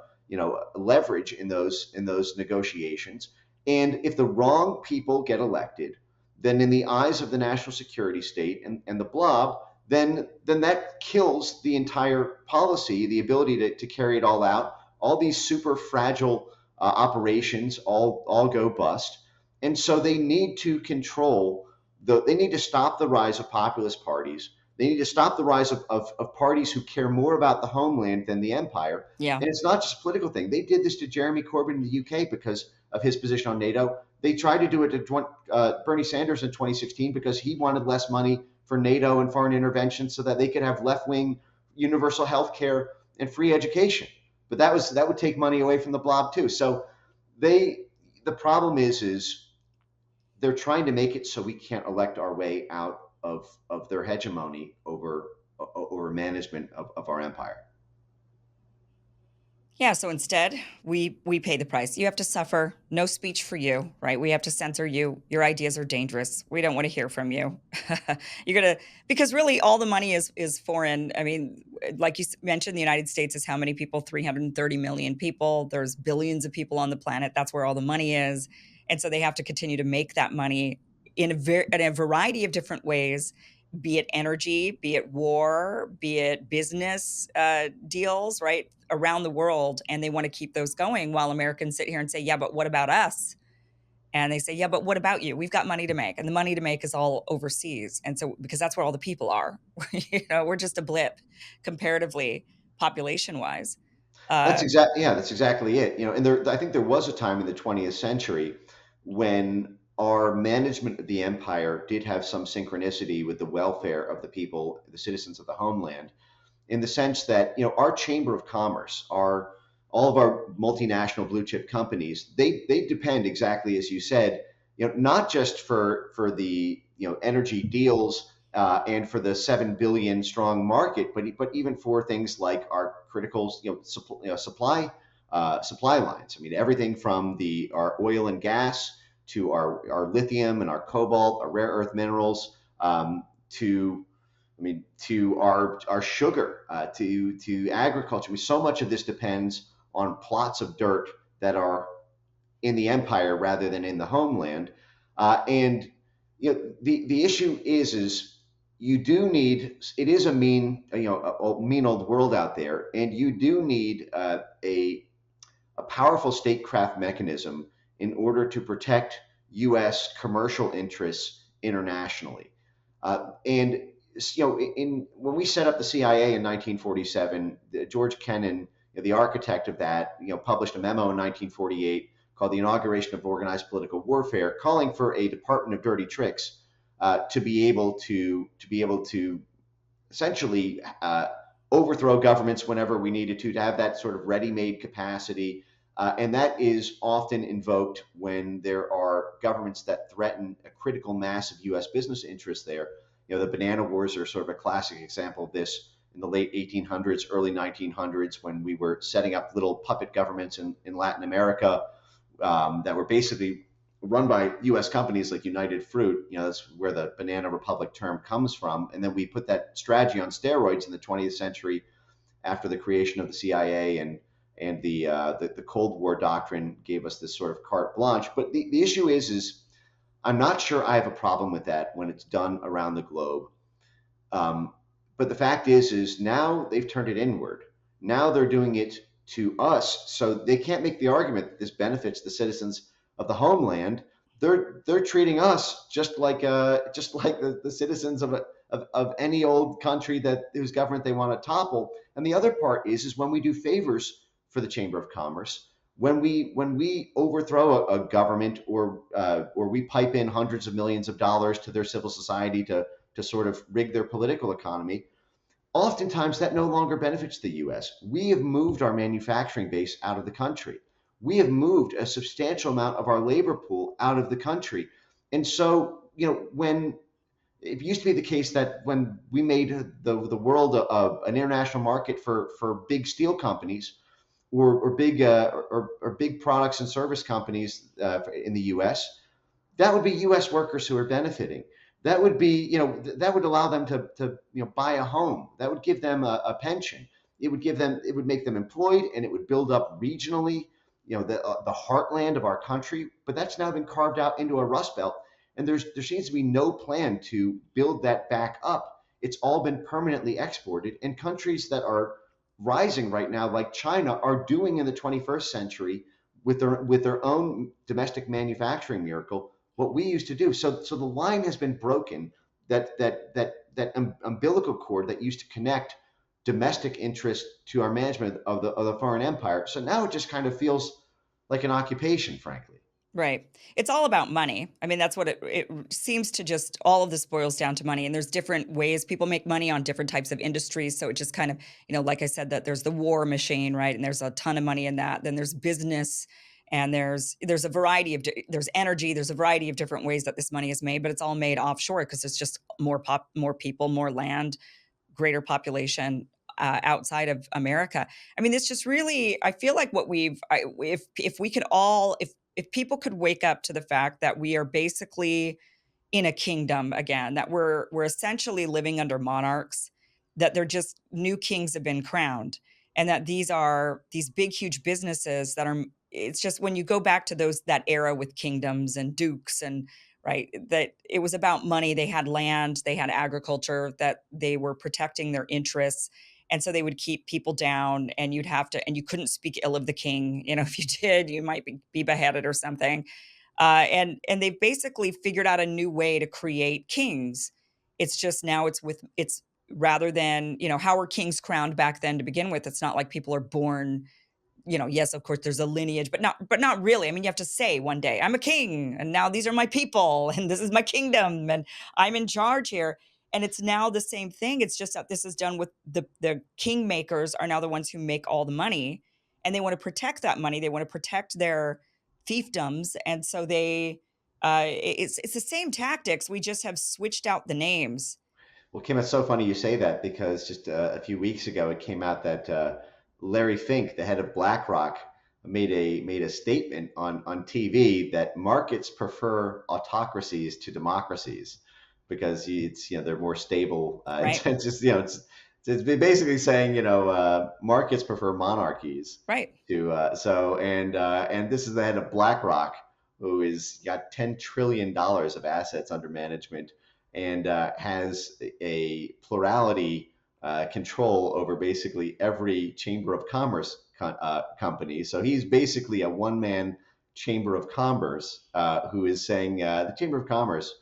leverage in those negotiations. And if the wrong people get elected, then in the eyes of the national security state and the blob, then that kills the entire policy, the ability to carry it all out. All these super fragile operations all go bust. And so they need to they need to stop the rise of populist parties. They need to stop the rise of parties who care more about the homeland than the empire. Yeah. And it's not just a political thing. They did this to Jeremy Corbyn in the UK because of his position on NATO. They tried to do it to Bernie Sanders in 2016 because he wanted less money for NATO and foreign intervention so that they could have left-wing universal health care and free education. But that would take money away from the blob too. So the problem is they're trying to make it so we can't elect our way out of their hegemony over management of our empire. Yeah, so instead, we pay the price. You have to suffer. No speech for you, right? We have to censor you. Your ideas are dangerous. We don't want to hear from you. Because really all the money is foreign. I mean, like you mentioned, the United States is how many people? 330 million people. There's billions of people on the planet. That's where all the money is. And so they have to continue to make that money in a variety of different ways, be it energy, be it war, be it business deals, right, around the world. And they want to keep those going while Americans sit here and say, yeah, but what about us? And they say, yeah, but what about you? We've got money to make. And the money to make is all overseas. And so, because that's where all the people are, we're just a blip comparatively, population wise. That's exactly it. And I think there was a time in the 20th century when our management of the empire did have some synchronicity with the welfare of the people, the citizens of the homeland, in the sense that our chamber of commerce, all of our multinational blue chip companies, they depend exactly as you said, not just for the energy deals and for the 7 billion strong market, but even for things like our critical supply lines. I mean, everything from our oil and gas to our lithium and our cobalt, our rare earth minerals, to mean, to our sugar, to agriculture. I mean, so much of this depends on plots of dirt that are in the empire rather than in the homeland. And the issue is you do need, it is a mean a mean old world out there, and you do need a powerful statecraft mechanism in order to protect U.S. commercial interests internationally. And when we set up the CIA in 1947, George Kennan, the architect of that, published a memo in 1948 called the Inauguration of Organized Political Warfare, calling for a Department of Dirty Tricks to be able to essentially overthrow governments whenever we needed to have that sort of ready-made capacity. And that is often invoked when there are governments that threaten a critical mass of U.S. business interests there. The banana wars are sort of a classic example of this in the late 1800s, early 1900s, when we were setting up little puppet governments in Latin America that were basically run by U.S. companies like United Fruit. That's where the Banana Republic term comes from. And then we put that strategy on steroids in the 20th century after the creation of the CIA and the Cold War doctrine gave us this sort of carte blanche. But the issue is I'm not sure I have a problem with that when it's done around the globe. But the fact is now they've turned it inward. Now they're doing it to us, so they can't make the argument that this benefits the citizens of the homeland. They're treating us just like the citizens of any old country whose government they want to topple. And the other part is when we do favors for the Chamber of Commerce, when we overthrow a government or we pipe in hundreds of millions of dollars to their civil society to sort of rig their political economy, oftentimes that no longer benefits the U.S. We have moved our manufacturing base out of the country. We have moved a substantial amount of our labor pool out of the country. And so, when it used to be the case that when we made the world an international market for big steel companies or big products and service companies in the U.S., that would be U.S. workers who are benefiting. That would be, that would allow them to buy a home. That would give them a pension. It would make them employed, and it would build up regionally, the heartland of our country. But that's now been carved out into a rust belt, and there seems to be no plan to build that back up. It's all been permanently exported, and countries that are rising right now, like China, are doing in the 21st century with their own domestic manufacturing miracle what we used to do. So the line has been broken. That umbilical cord that used to connect domestic interest to our management of the foreign empire. So now it just kind of feels like an occupation, frankly. Right. It's all about money. I mean, that's what it seems to just all of this boils down to money. And there's different ways people make money on different types of industries. So it just kind of, like I said, that there's the war machine, right? And there's a ton of money in that. Then there's business, and there's a variety of there's energy. There's a variety of different ways that this money is made, but it's all made offshore because it's just more people, more land, greater population outside of America. I mean, it's just really, I feel like if we could all, if people could wake up to the fact that we are basically in a kingdom again, that we're essentially living under monarchs, that they're just new kings have been crowned, and that these are these big, huge businesses that are, it's just when you go back to that era with kingdoms and dukes and right, that it was about money. They had land, they had agriculture, that they were protecting their interests. And so they would keep people down, and and you couldn't speak ill of the king. If you did, you might be beheaded or something. And they've basically figured out a new way to create kings. It's just now it's rather than, how were kings crowned back then to begin with? It's not like people are born, yes, of course there's a lineage, but not really. I mean, you have to say one day, I'm a king, and now these are my people, and this is my kingdom, and I'm in charge here. And it's now the same thing. It's just that this is done with the king makers are now the ones who make all the money, and they want to protect that money. They want to protect their fiefdoms. And so it's the same tactics. We just have switched out the names. Well, Kim, it's so funny you say that because just a few weeks ago it came out that Larry Fink, the head of BlackRock, made a statement on TV that markets prefer autocracies to democracies, because it's they're more stable. Right. It's just it's basically saying markets prefer monarchies Right. to and this is the head of BlackRock, who is got $10 trillion of assets under management and has a plurality control over basically every chamber of commerce company. So he's basically a one-man chamber of commerce who is saying the chamber of commerce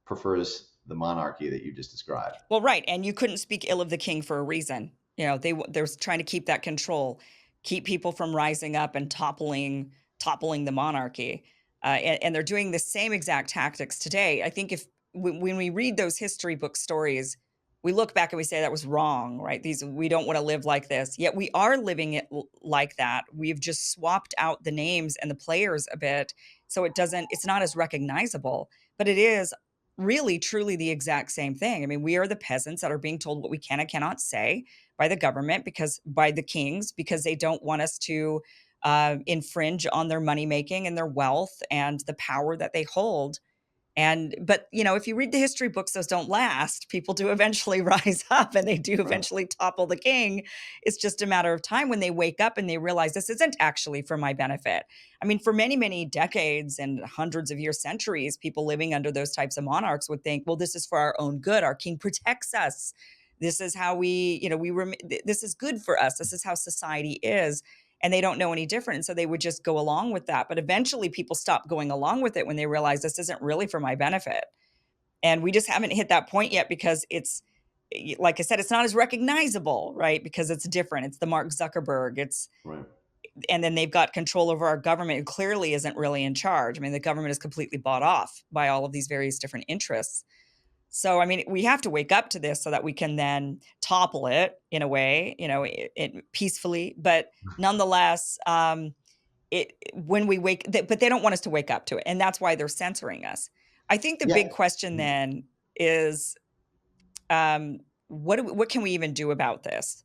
prefers the monarchy that you just described. Well, right, and you couldn't speak ill of the king for a reason. They're trying to keep that control, keep people from rising up and toppling the monarchy, and they're doing the same exact tactics today. I think if when we read those history book stories, we look back and we say that was wrong, right? These we don't want to live like this. Yet we are living it like that. We've just swapped out the names and the players a bit, so it's not as recognizable, but it is really truly the exact same thing. I mean, we are the peasants that are being told what we can and cannot say by the government, because by the kings, because they don't want us to infringe on their money making and their wealth and the power that they hold. But if you read the history books, those don't last. People do eventually rise up, and they do Right. eventually topple the king. It's just a matter of time when they wake up and they realize this isn't actually for my benefit. I mean, for many, many decades and hundreds of years, centuries, people living under those types of monarchs would think, well, this is for our own good. Our king protects us. This is how this is good for us. This is how society is. And they don't know any different. And so they would just go along with that. But eventually people stop going along with it when they realize this isn't really for my benefit. And we just haven't hit that point yet, because it's, like I said, it's not as recognizable, right? Because it's different. It's the Mark Zuckerberg. Right. And then they've got control over our government, who clearly isn't really in charge. I mean, the government is completely bought off by all of these various different interests. So, I mean, we have to wake up to this so that we can then topple it in a way, peacefully. But nonetheless, when we but they don't want us to wake up to it, and that's why they're censoring us. I think the Yeah. big question then is, what can we even do about this?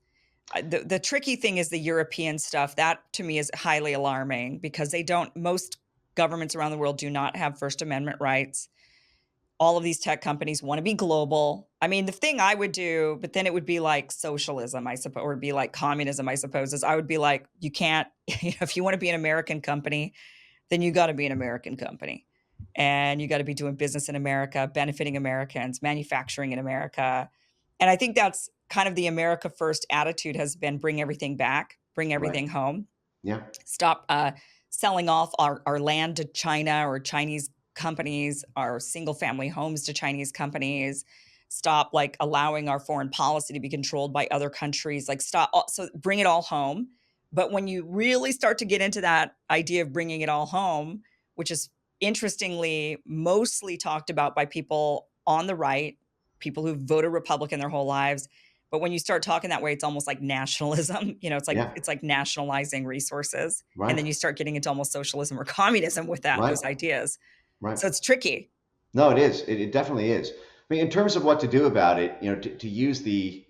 The tricky thing is the European stuff. That to me is highly alarming, because most governments around the world do not have First Amendment rights. All of these tech companies want to be global. I mean, the thing I would do, but then it would be like socialism, I suppose, or it'd be like communism, I suppose, is I would be like, you can't, if you want to be an American company, then you got to be an American company. And you got to be doing business in America, benefiting Americans, manufacturing in America. And I think that's kind of the America first attitude, has been bring everything back, bring Right. everything home, Yeah. stop selling off our land to China or Chinese companies, our single family homes to Chinese companies, stop like allowing our foreign policy to be controlled by other countries, like so bring it all home. But when you really start to get into that idea of bringing it all home, which is interestingly mostly talked about by people on the right, people who voted Republican their whole lives. But when you start talking that way, it's almost like nationalism. Yeah. It's like nationalizing resources. And Right. then you start getting into almost socialism or communism with Right. those ideas. Right. So it's tricky. No, it is. It definitely is. I mean, in terms of what to do about it, to use the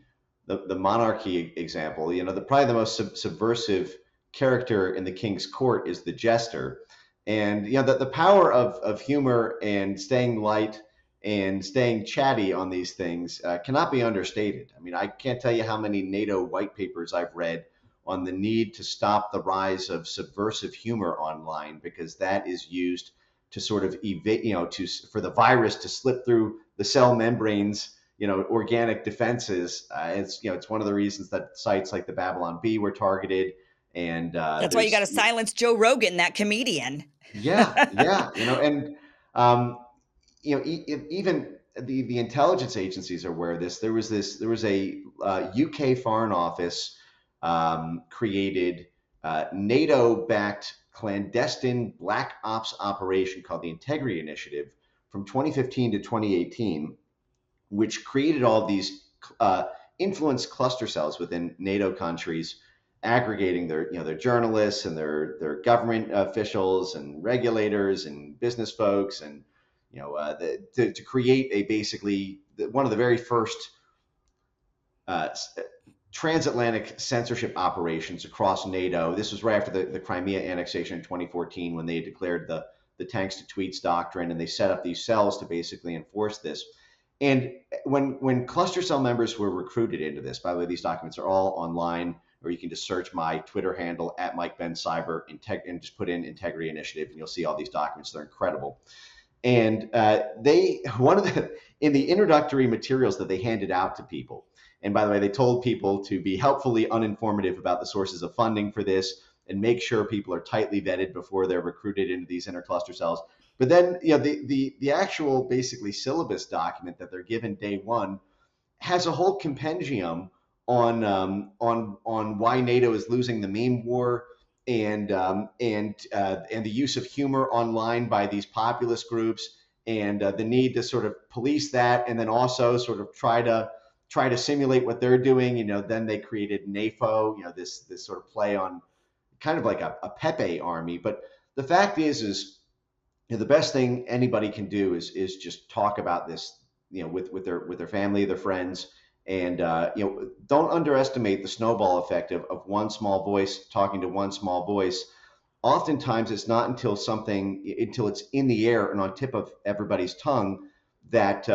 monarchy example, probably the most subversive character in the king's court is the jester, and the power of humor and staying light and staying chatty on these things cannot be understated. I mean, I can't tell you how many NATO white papers I've read on the need to stop the rise of subversive humor online, because that is used to sort of evade, for the virus to slip through the cell membranes, organic defenses. It's one of the reasons that sites like the Babylon Bee were targeted. And That's why you got to silence Joe Rogan, that comedian. yeah, yeah, and um, even the intelligence agencies are aware of this. There was a UK Foreign Office created NATO-backed clandestine black ops operation called the Integrity Initiative from 2015 to 2018, which created all these influence cluster cells within NATO countries, aggregating their journalists and their government officials and regulators and business folks, and to create one of the very first uh, transatlantic censorship operations across NATO. This was right after the Crimea annexation in 2014, when they declared the tanks to tweets doctrine, and they set up these cells to basically enforce this. And when cluster cell members were recruited into this, by the way, these documents are all online, or you can just search my Twitter handle at Mike Ben Cyber and just put in Integrity Initiative, and you'll see all these documents. They're incredible. And they one of the in the introductory materials that they handed out to people, and by the way, they told people to be helpfully uninformative about the sources of funding for this and make sure people are tightly vetted before they're recruited into these intercluster cells. But then, the actual basically syllabus document that they're given day one has a whole compendium on why NATO is losing the meme war, and the use of humor online by these populist groups, and the need to sort of police that, and then also sort of try to simulate what they're doing. Then they created NAFO, this sort of play on kind of like a Pepe army. But the fact is the best thing anybody can do is just talk about this, with their family, their friends, and don't underestimate the snowball effect of one small voice talking to one small voice. Oftentimes, it's not until it's in the air and on tip of everybody's tongue that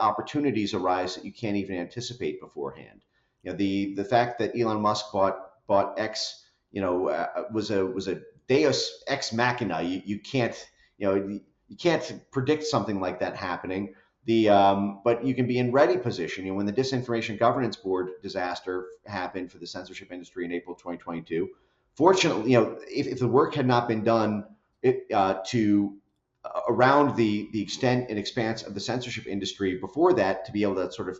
opportunities arise that you can't even anticipate beforehand. The fact that Elon Musk bought X, was a Deus ex machina. You can't you can't predict something like that happening. But you can be in ready position. When the Disinformation Governance Board disaster happened for the censorship industry in April 2022, fortunately, if the work had not been done to around the extent and expanse of the censorship industry before that, to be able to sort of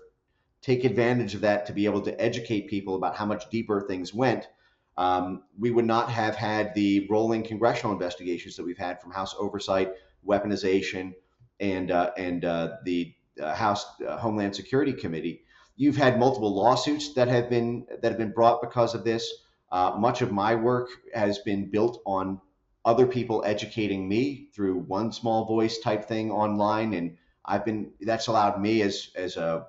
take advantage of that, to be able to educate people about how much deeper things went, we would not have had the rolling congressional investigations that we've had from House Oversight, Weaponization, and the House Homeland Security Committee. You've had multiple lawsuits that have been brought because of this. Much of my work has been built on other people educating me through one small voice type thing online, and that's allowed me as a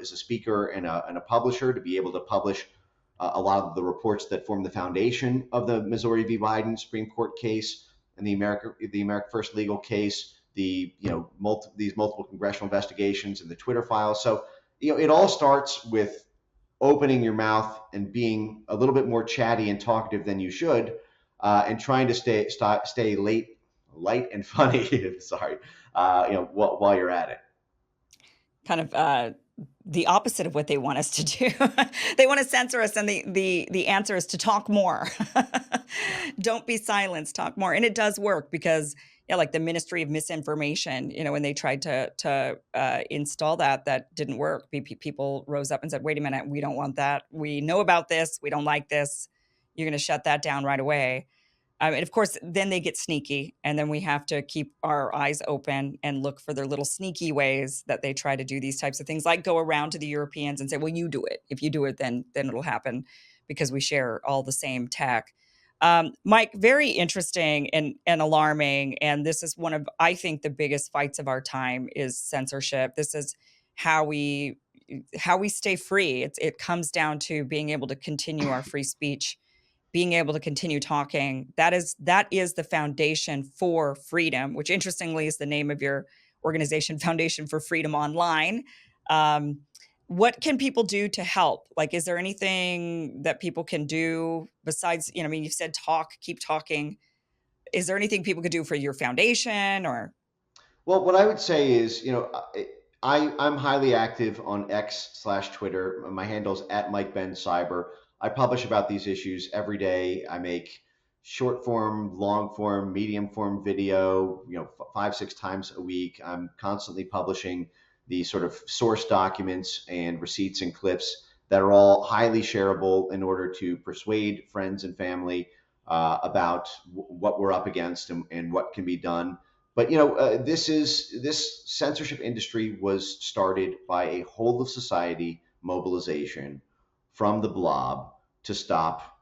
speaker and a publisher to be able to publish a lot of the reports that form the foundation of the Missouri v. Biden Supreme Court case and the America First legal case, these multiple congressional investigations and the Twitter files. So it all starts with opening your mouth and being a little bit more chatty and talkative than you should, and trying to stay light and funny. Sorry, while you're at it. Kind of the opposite of what they want us to do. They want to censor us, and the answer is to talk more. Don't be silenced, talk more. And it does work because, like the Ministry of Misinformation, when they tried to install that didn't work. People rose up and said, wait a minute, we don't want that. We know about this. We don't like this. You're going to shut that down right away. And of course, then they get sneaky, and then we have to keep our eyes open and look for their little sneaky ways that they try to do these types of things, like go around to the Europeans and say, well, you do it. If you do it, then it'll happen because we share all the same tech. Mike, very interesting and alarming. And this is one of, I think, the biggest fights of our time is censorship. This is how we stay free. It comes down to being able to continue our free speech, being able to continue talking. That is the foundation for freedom, which interestingly is the name of your organization, Foundation for Freedom Online. What can people do to help? Like, is there anything that people can do besides, you've said keep talking. Is there anything people could do for your foundation or? Well, what I would say is, I'm highly active on X/Twitter. My handle's at Mike Ben Cyber. I publish about these issues every day. I make short form, long form, medium form video, 5-6 times a week. I'm constantly publishing the sort of source documents and receipts and clips that are all highly shareable in order to persuade friends and family about what we're up against and what can be done. But this censorship industry was started by a whole of society mobilization from the blob to stop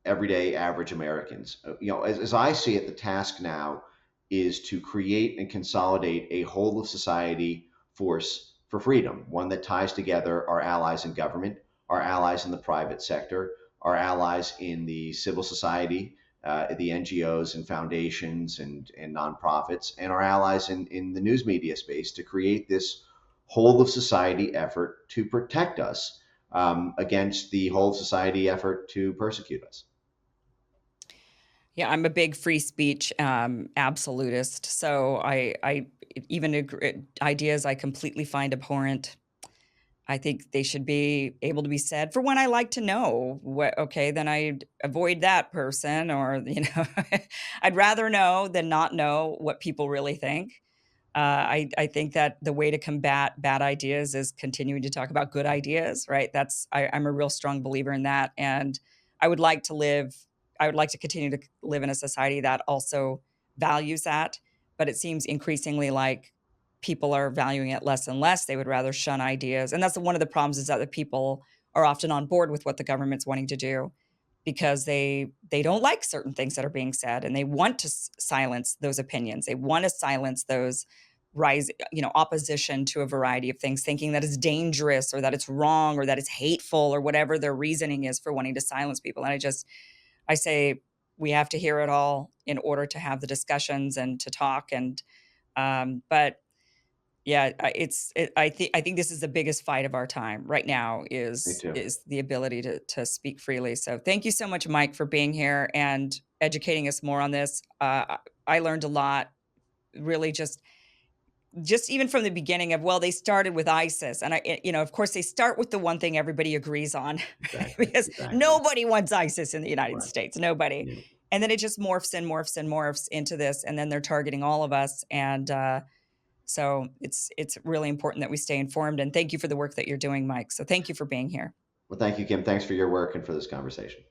everyday average Americans. As I see it, the task now is to create and consolidate a whole of society force for freedom, one that ties together our allies in government, our allies in the private sector, our allies in the civil society, the NGOs and foundations and nonprofits, and our allies in the news media space to create this whole of society effort to protect us against the whole of society effort to persecute us. Yeah, I'm a big free speech absolutist. So I even ideas I completely find abhorrent. I think they should be able to be said for when I like to know what, okay, then I'd avoid that person or, I'd rather know than not know what people really think. I think that the way to combat bad ideas is continuing to talk about good ideas, right? I'm a real strong believer in that, and I would like to live. I would like to continue to live in a society that also values that. But it seems increasingly like people are valuing it less and less. They would rather shun ideas, and that's one of the problems is that the people are often on board with what the government's wanting to do because they don't like certain things that are being said, and they want to silence those opinions. They want to silence those opposition to a variety of things, thinking that it's dangerous or that it's wrong or that it's hateful or whatever their reasoning is for wanting to silence people. And I say we have to hear it all in order to have the discussions and to talk. But yeah, I think this is the biggest fight of our time right now Me too. is the ability to speak freely. So thank you so much, Mike, for being here and educating us more on this. I learned a lot, really just even from the beginning of, well, they started with ISIS. And of course, they start with the one thing everybody agrees on, Exactly. because Exactly. nobody wants ISIS in the United Right. States. Nobody. Yeah. And then it just morphs and morphs and morphs into this. And then they're targeting all of us. And so it's really important that we stay informed. And thank you for the work that you're doing, Mike. So thank you for being here. Well, thank you, Kim. Thanks for your work and for this conversation.